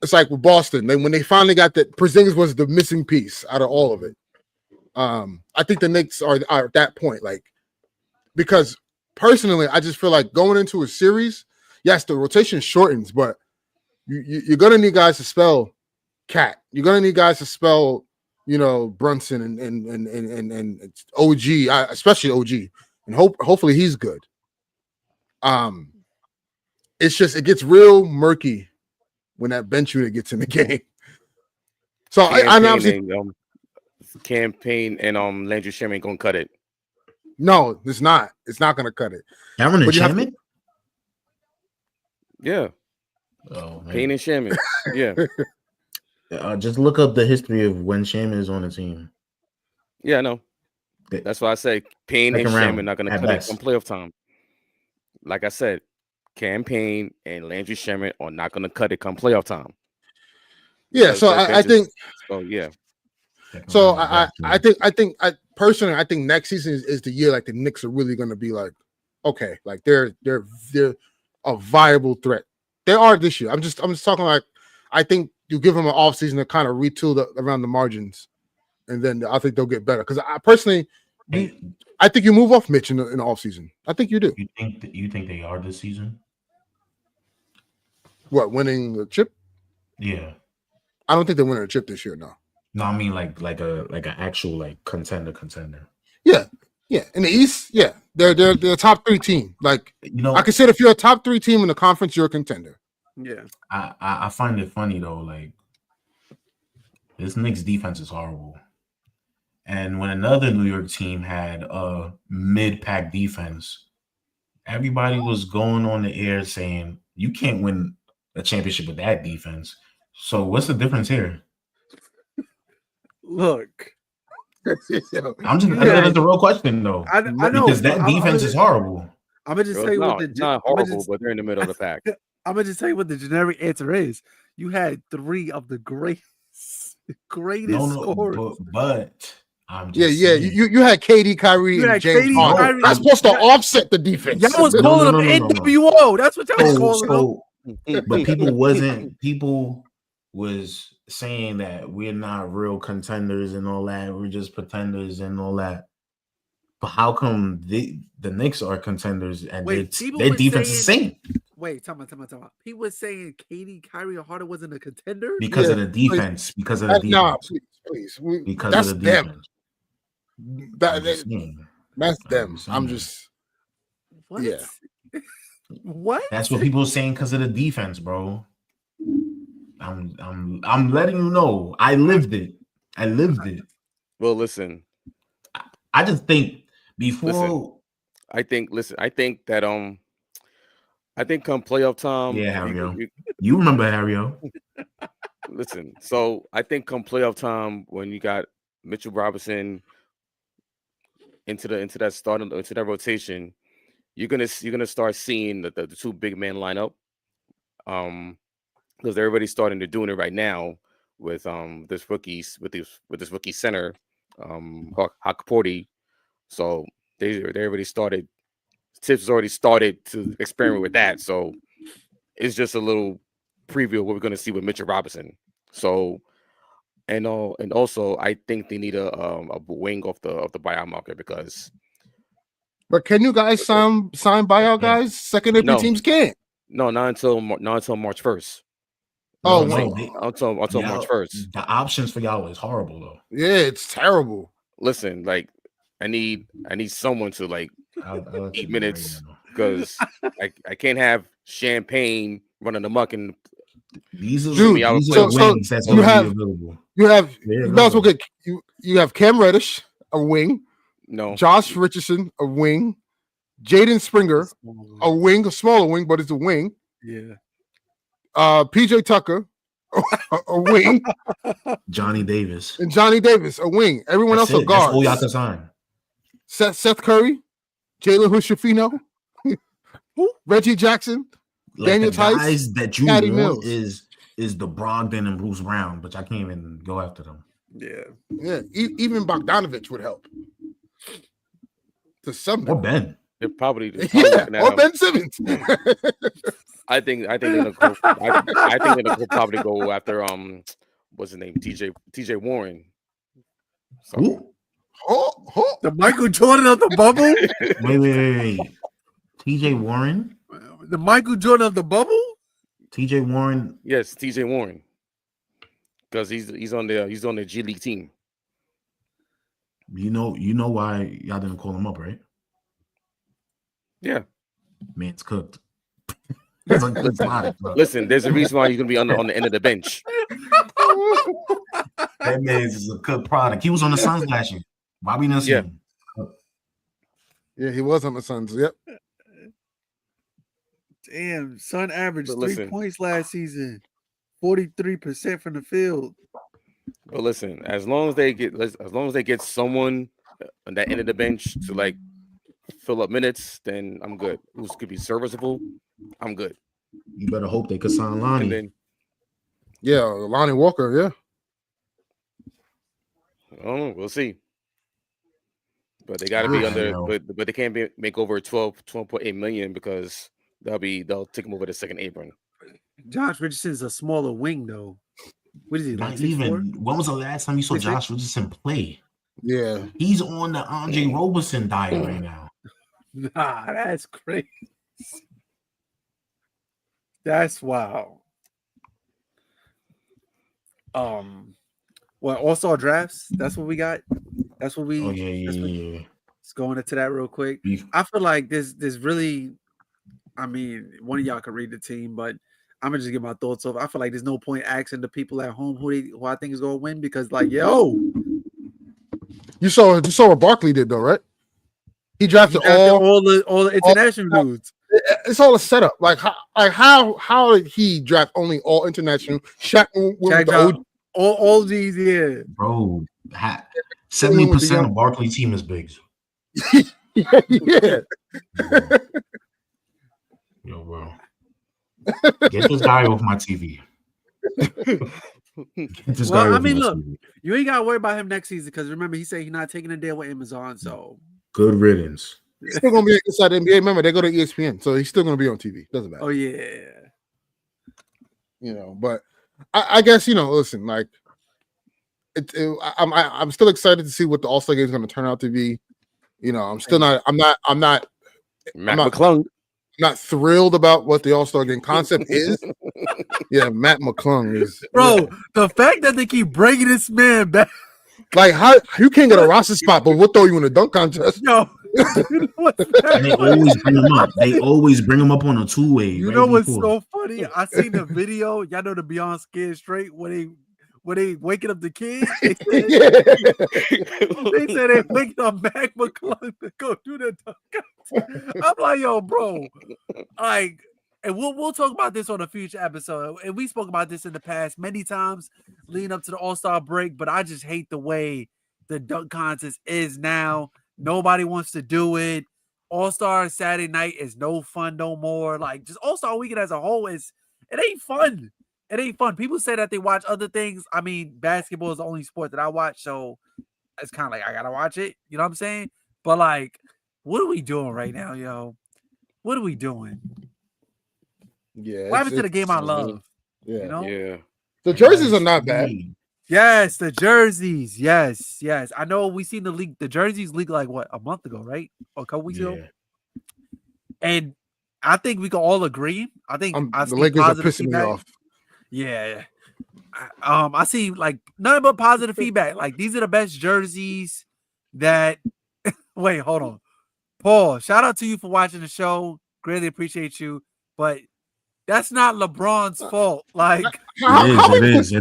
S4: It's like with Boston. When they finally got that, Porzingis was the missing piece out of all of it. I think the Knicks are at that point, like, because personally, I just feel like going into a series, yes, the rotation shortens, but you're gonna need guys to spell Cat. You're gonna need guys to spell, Brunson and OG, especially OG, and hopefully he's good. It's just it gets real murky when that bench unit gets in the game. So I obviously
S1: campaign and Landry Shamet ain't gonna cut it.
S4: No, it's not. It's not gonna cut it.
S3: Cameron and Shamet?
S1: Yeah.
S3: Oh, man.
S1: Payne and Shamet. Yeah.
S3: Just look up the history of when Shamet is on the team.
S1: Yeah, I know. That's why I say Payne and Shamet not gonna cut it from playoff time. Like I said, Payne and Landry Shamet are not gonna cut it come playoff time.
S4: Yeah, so I think.
S1: So yeah.
S4: So I think personally I think next season is the year like the Knicks are really going to be like, okay, like they're a viable threat. They are this year. I'm just talking like I think you give them an offseason to kind of retool around the margins, and then I think they'll get better. Because I personally, I think you move off Mitch in the offseason. I think you do.
S3: You think they are this season?
S4: What, winning the chip?
S3: Yeah.
S4: I don't think they're winning a chip this year.
S3: No, I mean like an actual like contender.
S4: Yeah. In the East, yeah, they're a top 3 team. Like, I consider if you're a top 3 team in the conference, you're a contender.
S2: Yeah.
S3: I find it funny though, like this Knicks defense is horrible. And when another New York team had a mid-pack defense, everybody was going on the air saying you can't win a championship with that defense. So what's the difference here?
S2: Look,
S3: I'm just that's the real question though.
S2: I know
S3: because that defense is horrible.
S2: I'm gonna just tell you what
S1: not horrible, but they're in the middle of the pack.
S2: I'm gonna just tell you what the generic answer is. You had 3 of the greatest scorers.
S3: But I'm just
S4: saying. You had KD, Kyrie, and James Harden. That's supposed to offset the defense.
S2: Y'all was calling them NWO. That's what y'all was calling them.
S3: But people was saying that we're not real contenders and all that. We're just pretenders and all that. But how come the Knicks are contenders and their defense is the same?
S2: Wait, tell me. He was saying KD, Kyrie, or Harden wasn't a contender
S3: because of the defense. Because of the defense.
S4: Nah, please. Because of the defense. That's them. I'm just.
S2: What?
S4: Yeah.
S2: What?
S3: That's what people are saying because of the defense, bro. I'm letting you know. I lived it.
S1: Well, listen.
S3: I just think before.
S1: I think that I think come playoff time.
S3: Yeah, Harry. You remember Harry?
S1: Listen, so I think come playoff time when you got Mitchell Robinson into that rotation, you're gonna start seeing the 2 big man lineup. Because everybody's starting to doing it right now with this rookie center, Hakaporti. So they already started. Tips has already started to experiment with that. So it's just a little preview of what we're going to see with Mitchell Robinson. So, And also I think they need a wing of the buyout market because
S4: But can you guys sign buyout guys? Secondary
S1: No.
S4: teams can't.
S1: not until March 1st.
S4: Oh,
S3: No,
S4: wait.
S1: Until March 1st.
S3: The options for y'all is horrible though.
S4: Yeah, it's terrible.
S1: Listen, like I need someone to like
S3: I'll
S1: 8 minutes because I can't have Champagne running amok and
S3: these are
S4: Dude,
S3: the wings that's
S4: you
S3: going to be
S4: have-
S3: available.
S4: You have
S3: Yeah,
S4: you might as well get you have Cam Reddish, a wing,
S1: no
S4: Josh Richardson, a wing, Jaden Springer, a wing, a smaller wing, but it's a wing.
S2: Yeah.
S4: PJ Tucker, a wing,
S3: Johnny Davis.
S4: and Johnny Davis, a wing. Everyone
S3: That's
S4: else are
S3: it. That's all y'all
S4: guards.
S3: can sign.
S4: Seth Curry, Jalen Hood-Schifino, Reggie Jackson,
S3: Like
S4: Daniel
S3: the
S4: Tice,
S3: guys that you
S4: Patty
S3: want
S4: Mills.
S3: is the Brogdon and Bruce Brown, but I can't even go after them.
S2: Yeah.
S4: Yeah, even Bogdanovich would help. To some
S3: Or
S4: degree.
S3: Ben.
S1: they're probably
S4: Yeah,
S1: looking at
S4: or
S1: him.
S4: Ben Simmons.
S1: I think they're gonna go. I think they're gonna probably go after what's his name, TJ Warren. So,
S3: Who?
S2: The Michael Jordan of the bubble?
S3: Wait. TJ Warren?
S2: The Michael Jordan of the bubble?
S3: TJ Warren.
S1: yes, TJ Warren, because he's on the G League team.
S3: You know why y'all didn't call him up, right?
S1: Yeah.
S3: Man's cooked. He's a good product, bro.
S1: Listen, there's a reason why he's gonna be on the end of the bench.
S3: That man's a cooked product. He was on the Suns last year. Bobby Nelson.
S1: Yeah.
S4: Yeah, he was on the Suns. Yep.
S2: Damn, son averaged
S1: But
S2: 3
S1: listen.
S2: points last season. 43% from the field.
S1: But listen, as long as they get someone on that end of the bench to like fill up minutes, then I'm good. Who could be serviceable, I'm good.
S3: You better hope they could sign
S1: And
S3: Lonnie.
S1: then
S4: Yeah, Lonnie Walker. Yeah.
S1: I don't know, we'll see. But they got to be
S3: I
S1: under,
S3: know.
S1: but they can't make over 12.8 million because they'll take him over the second apron.
S2: Josh Richardson's a smaller wing, though. What is he, like
S3: Not
S2: 6'4"?
S3: even. When was the last time you saw
S2: 6'6"?
S3: Josh Richardson play?
S4: Yeah.
S3: He's on the Andre Roberson diet right now.
S2: Nah, that's crazy. That's wild. What all-star drafts? That's what we got. That's what we.
S3: Oh yeah.
S2: Let's go into that real quick.
S3: Beef.
S2: I feel like there's really. I mean, one of y'all could read the team, but I'm gonna just get my thoughts off. I feel like there's no point asking the people at home who I think is gonna win because, like, yo,
S4: You saw what Barkley did though, right? He drafted
S2: all the international dudes.
S4: It's all a setup. Like how did he draft only all international? Shaq went with
S2: Shaq
S4: the
S2: dropped
S4: OG.
S2: all these, yeah.
S3: Bro, 70% of Barkley team is bigs.
S4: Yeah.
S3: Yo, bro. Get this guy off my TV. Get this guy
S2: Well, I
S3: off
S2: mean,
S3: my
S2: look,
S3: TV.
S2: you ain't gotta worry about him next season because remember he said he's not taking a deal with Amazon. So
S3: Good riddance.
S4: He's still gonna be inside the NBA. Remember, they go to ESPN, so he's still gonna be on TV. Doesn't matter.
S2: oh yeah.
S4: You know, but I guess listen, like I'm still excited to see what the All-Star game is going to turn out to be. I'm still not
S1: Matt McClung.
S4: not thrilled about what the All-Star game concept is. Yeah, Matt McClung is
S2: Bro, the fact that they keep bringing this man back,
S4: like how you can't get a roster spot, but we'll throw you in a dunk contest.
S2: yo. You know what's
S3: And they always bring him up. They always bring him up on a two-way.
S2: You
S3: right
S2: know what's
S3: before.
S2: so funny? I seen the video. Y'all know the Beyond Scared Straight when they waking up the kids. They said they waking up Mac McClung to go do the dunk contest. I'm like, yo, bro. Like, and we'll talk about this on a future episode. And we spoke about this in the past many times leading up to the All-Star break, but I just hate the way the dunk contest is now. Nobody wants to do it. All-Star Saturday night is no fun no more. Like, just All-Star weekend as a whole it ain't fun. It ain't fun. People say that they watch other things. I mean, basketball is the only sport that I watch, so it's kind of like I gotta watch it. You know what I'm saying? But like, what are we doing right now, yo? What are we doing?
S4: Yeah,
S2: What happened to the game I love?
S4: Yeah,
S2: You know?
S1: Yeah.
S4: the jerseys are not bad.
S2: Yes, the jerseys. Yes. I know we seen the leak. The jerseys leaked like what, a month ago, right? Or a couple weeks ago. And I think we can all agree. I think I
S4: the
S2: see
S4: Lakers are
S2: positive
S4: pissing me
S2: feedback.
S4: off.
S2: Yeah. I see like nothing but positive feedback. Like these are the best jerseys that wait, hold on. Paul, shout out to you for watching the show. Greatly appreciate you. But that's not LeBron's fault. Like
S3: it is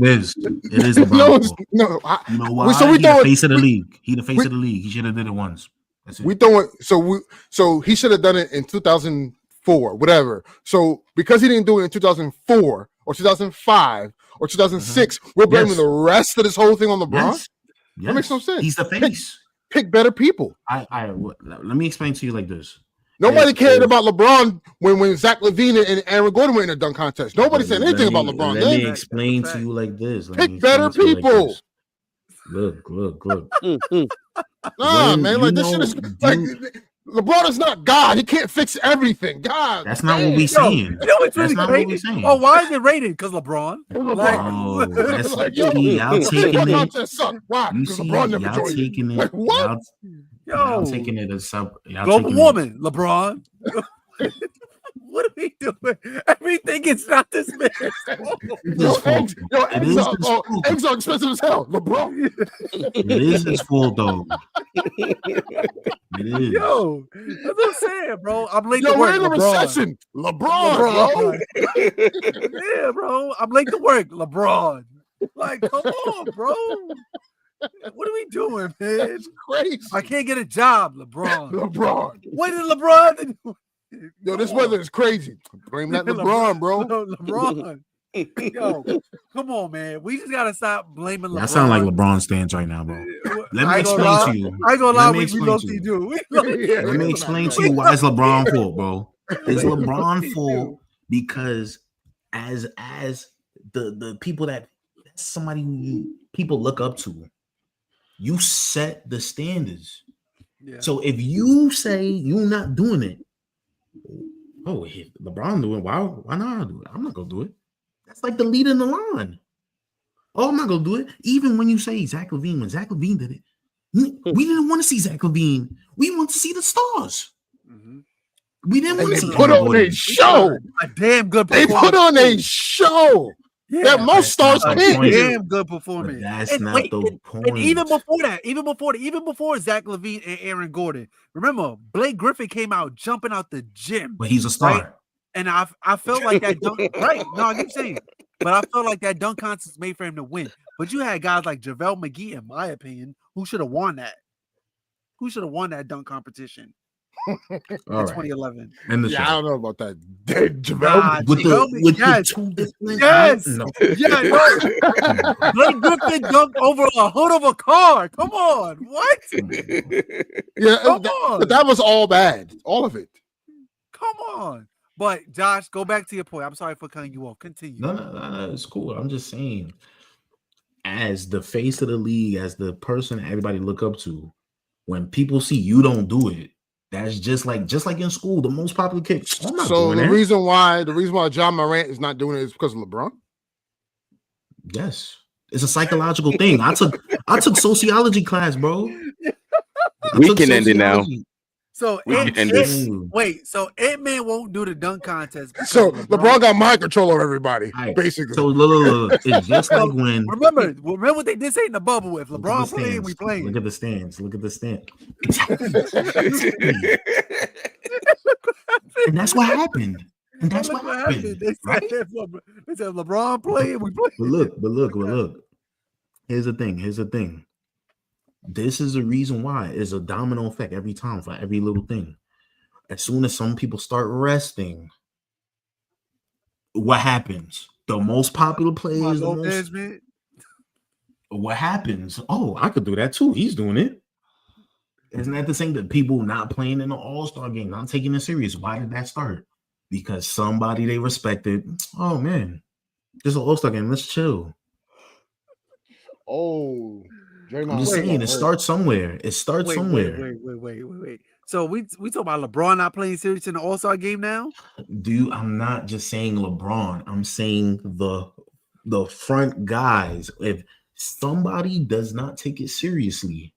S3: LeBron's fault.
S4: No,
S3: you know why? So he the face of the league. He the face of the league. He should have did it once. That's it.
S4: So he should have done it in 2004, whatever. So because he didn't do it in 2004 or 2005 or 2006, we're blaming the rest of this whole thing on LeBron.
S3: Yes.
S4: That makes no sense.
S3: He's the face.
S4: Pick better people.
S3: Let me explain to you like this.
S4: Nobody cared about LeBron when Zach LaVine and Aaron Gordon were in a dunk contest. Nobody said anything about LeBron.
S3: Let me explain to you like this.
S4: Pick better people.
S3: Look.
S4: Nah, man, like this shit is like LeBron is not God. He can't fix everything. God,
S3: that's not what we're saying.
S2: It's really crazy. Oh, why is it rated? Because LeBron.
S3: That's like y'all taking it.
S4: Why?
S3: You see,
S4: LeBron never
S3: y'all taking it.
S4: What?
S3: Y'all taking it as sub.
S2: Global woman, LeBron. What are we doing? Everything is not this man.
S4: Eggs are expensive as hell. LeBron.
S3: It is his fault, though. It is.
S2: Yo, that's what I'm saying, bro. I'm late to work.
S4: We're in a recession. LeBron.
S2: Yeah, bro. I'm late to work. LeBron. Like, come on, bro. What are we doing, man?
S4: It's crazy.
S2: I can't get a job, LeBron. What did LeBron do?
S4: Yo, this weather is crazy. Blame that LeBron, bro.
S2: LeBron. Yo, come on, man. We just gotta stop blaming LeBron.
S3: That sound like LeBron stands right now, bro. Let me explain to you.
S2: I ain't gonna lie, we mostly do.
S3: Let me explain to you why it's LeBron fault, bro. It's LeBron fault because as the people that's somebody who people look up to, you set the standards. Yeah. So if you say you're not doing it, LeBron doing it, why not do it? I'm not gonna do it. That's like the leader in the line. Oh, I'm not gonna do it. Even when you say Zach LaVine, when Zach LaVine did it, we didn't want to see Zach LaVine. We want to see the stars. Mm-hmm. We didn't want to see.
S4: Put on a show.
S2: A damn good.
S4: They put on a show. Yeah, that most stars can't.
S2: Damn good performance.
S3: That's not the point.
S2: And even before Zach LaVine and Aaron Gordon, remember Blake Griffin came out jumping out the gym.
S3: But he's a star.
S2: Right? And I felt like that dunk. Right? No, I keep saying, but I felt like that dunk contest was made for him to win. But you had guys like JaVale McGee, in my opinion, who should have won that. Who should have won that dunk competition? In 2011.
S4: And I don't know about that. JaVale
S3: with the two different.
S2: Yes. No. Blake Griffin dunked over a hood of a car. Come on. What?
S4: Yeah, but that was all bad. All of it.
S2: Come on. But Josh, go back to your point. I'm sorry for cutting you off. Continue.
S3: No, it's cool. I'm just saying, as the face of the league, as the person everybody look up to, when people see you don't do it, that's just like in school, the most popular kid.
S4: So the reason why John Morant is not doing it is because of LeBron?
S3: Yes. It's a psychological thing. I took sociology class, bro.
S1: We can end it now.
S2: So Ant-Man won't do the dunk contest.
S4: So LeBron got mind control over everybody, basically.
S3: So look. It's just like when
S2: remember what they did say in the bubble. If LeBron playing, we playing.
S3: Look at the stands. And that's what happened. They said
S2: LeBron playing, we play.
S3: But look. Here's the thing. This is the reason why it's a domino effect every time for every little thing. As soon as some people start resting, what happens? The most popular players. What happens? Oh, I could do that too. He's doing it. Isn't that the same that people not playing in the All-Star game, not taking it serious? Why did that start? Because somebody they respected. Oh man, this is an All-Star game. Let's chill.
S4: Oh.
S3: I'm just saying, it starts somewhere. Wait.
S2: So we talk about LeBron not playing serious in the All-Star game now?
S3: I'm not just saying LeBron. I'm saying the front guys. If somebody does not take it seriously.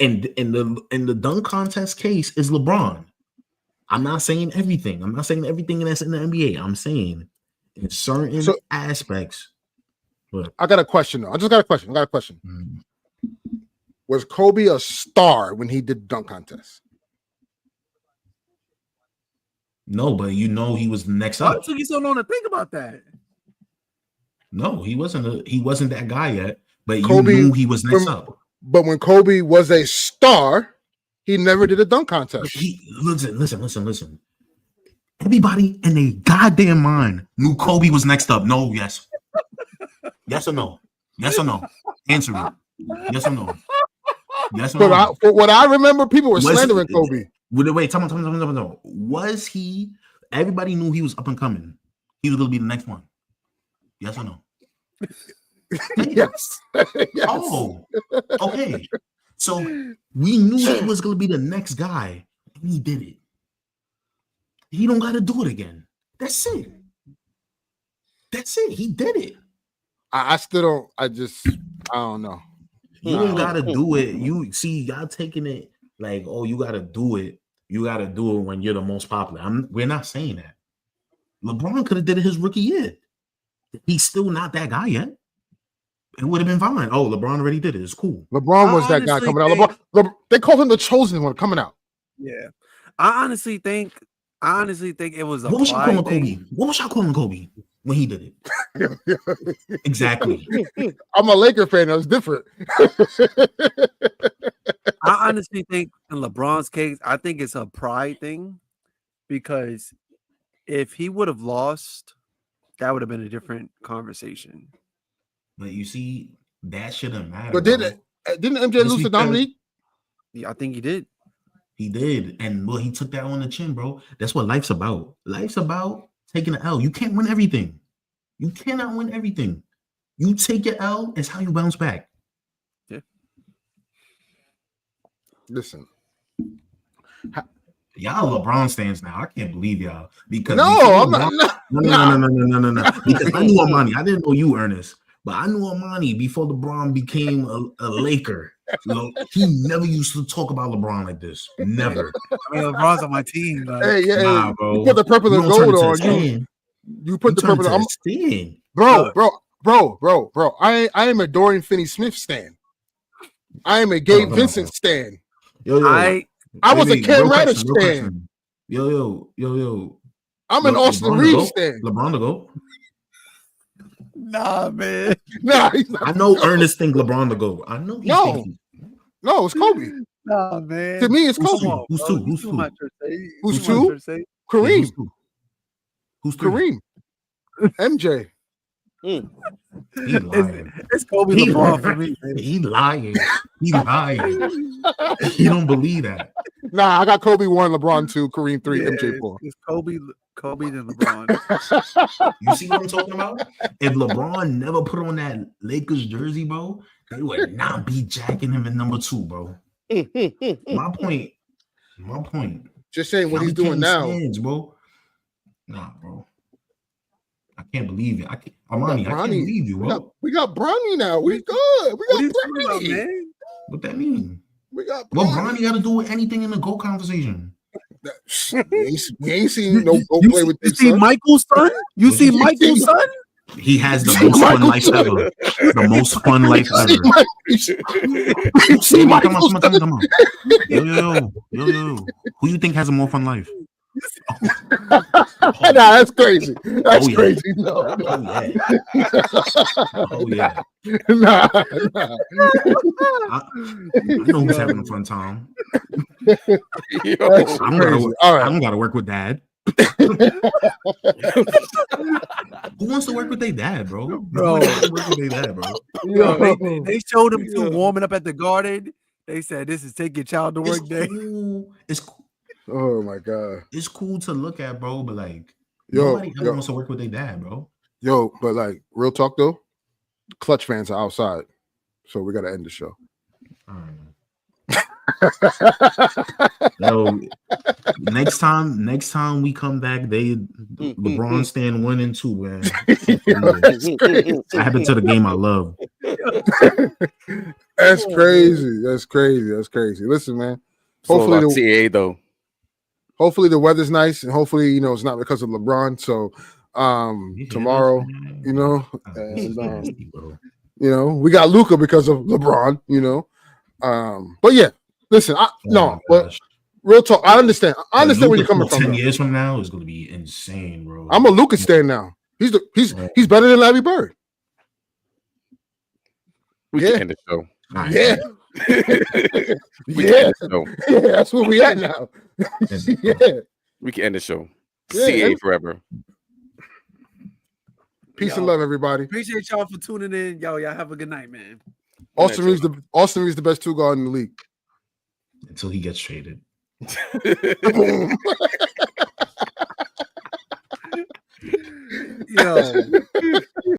S3: And in the dunk contest case is LeBron. I'm not saying everything. I'm not saying everything that's in the NBA. I'm saying in certain aspects. But
S4: I got a question though. I got a question.
S3: Mm-hmm.
S4: Was Kobe a star when he did dunk contest?
S3: No, but you know he was the next
S2: Why
S3: up.
S2: took you so long to think about that?
S3: No, he wasn't that guy yet. But
S4: Kobe,
S3: you knew he was next up.
S4: But when Kobe was a star, he never did a dunk contest.
S3: Listen. Everybody in their goddamn mind knew Kobe was next up. No, yes. Yes or no? Yes or no? Answer me. Yes or no? Yes or no?
S4: For what I remember, people were slandering Kobe.
S3: Wait, tell me. Was he? Everybody knew he was up and coming. He was going to be the next one. Yes or no?
S4: Yes.
S3: Oh, okay. So we knew he was going to be the next guy, and he did it. He don't got to do it again. That's it. He did it.
S4: I still don't. I don't know.
S3: You don't got to do it. You see, y'all taking it like, oh, you got to do it. You got to do it when you're the most popular. We're not saying that. LeBron could have did it his rookie year. He's still not that guy yet. It would have been fine. Oh, LeBron already did it. It's cool.
S4: LeBron was that guy coming out. They called him the chosen one coming out.
S2: Yeah, I honestly think it was a.
S3: What was y'all calling Kobe? What was y'all calling Kobe when he did it? Exactly.
S4: I'm a Laker fan. That was different.
S2: I honestly think in LeBron's case, I think it's a pride thing because if he would have lost, that would have been a different conversation.
S3: But you see, that shouldn't matter.
S4: But didn't MJ lose to Dominique?
S2: Yeah, I think he did.
S3: He did. And well, he took that on the chin, bro. That's what life's about. Life's about taking an L. You can't win everything. You cannot win everything. You take your L, it's how you bounce back.
S2: Yeah.
S4: Listen.
S3: Y'all LeBron stands now. I can't believe y'all. Because
S4: no.
S3: Because I knew Amani. I didn't know you, Ernest. But I knew Amani before LeBron became a Laker. You know, he never used to talk about LeBron like this. Never.
S2: I mean, LeBron's on my team. Like,
S3: nah, bro.
S4: You put the purple and gold on you. You put the purple on. Bro. I am a Dorian Finney-Smith stan. I am a Gabe Vincent stan. I was a Cam Reddish stan.
S3: Yo.
S4: I'm an Austin Reeves stan.
S3: LeBron to go.
S2: Nah, man.
S4: Nah,
S3: I know Ernest think LeBron to go. I know.
S4: No, it's Kobe.
S2: Nah, man.
S4: To me, it's Kobe.
S3: Who's two?
S4: Who's two? Kareem.
S3: Who's three?
S4: Kareem. MJ.
S2: It's Kobe LeBron for me. Man.
S3: He lying. He don't believe that.
S4: Nah, I got Kobe 1, LeBron 2, Kareem 3, MJ 4.
S2: It's Kobe and LeBron.
S3: You see what I'm talking about? If LeBron never put on that Lakers jersey, bro, they would not be jacking him in number 2, bro. My point.
S4: Just saying what he's doing now.
S3: Stands, bro. Nah, bro. I can't believe it. Amani, I can't believe you, bro.
S4: We got Bronny now. We good. We got Bronny.
S2: Man?
S3: What that mean?
S4: We got
S3: Bronny. What Bronny got to do with anything in the GOAT conversation?
S4: We ain't seen no GOAT play with this.
S2: You see Michael's son? You see Michael's son?
S3: He has the most fun life ever. The most fun life ever.
S4: You see Michael's son?
S3: Come on. Yo. Who you think has a more fun life?
S4: Nah, that's crazy. That's crazy. No.
S3: Oh yeah.
S4: Nah.
S3: I know who's having a fun time.
S4: Yo,
S3: I don't gotta work with dad. Who wants to work with their dad, bro?
S2: Yo, they showed him two warming up at the Garden. They said, "This is take your child to work day."
S3: It's cool.
S4: Oh my god,
S3: it's cool to look at, bro. But like, nobody ever wants to work with their dad, bro.
S4: Yo, but like, real talk though, Clutch fans are outside, so we gotta end the show.
S3: Yo, next time we come back, LeBron stand 1 and 2, man. That happened to the game I love.
S4: That's crazy. That's crazy. That's crazy. Listen, man. Hopefully
S1: the CAA though.
S4: Hopefully the weather's nice, and hopefully it's not because of LeBron. So tomorrow, and we got Luka because of LeBron. But yeah, listen, but real talk. I understand. I understand where you're coming from.
S3: 10 years from now is going to be insane, bro.
S4: I'm a Luka stan now. He's better than Larry Bird.
S1: We can end the show.
S4: Yeah. Yeah, that's where we at now. Yeah,
S1: we can end the show. CA forever.
S4: Peace and love, everybody.
S2: Appreciate y'all for tuning in. Y'all have a good night, man.
S4: Austin Reeves the best two guard in the league
S3: until he gets traded.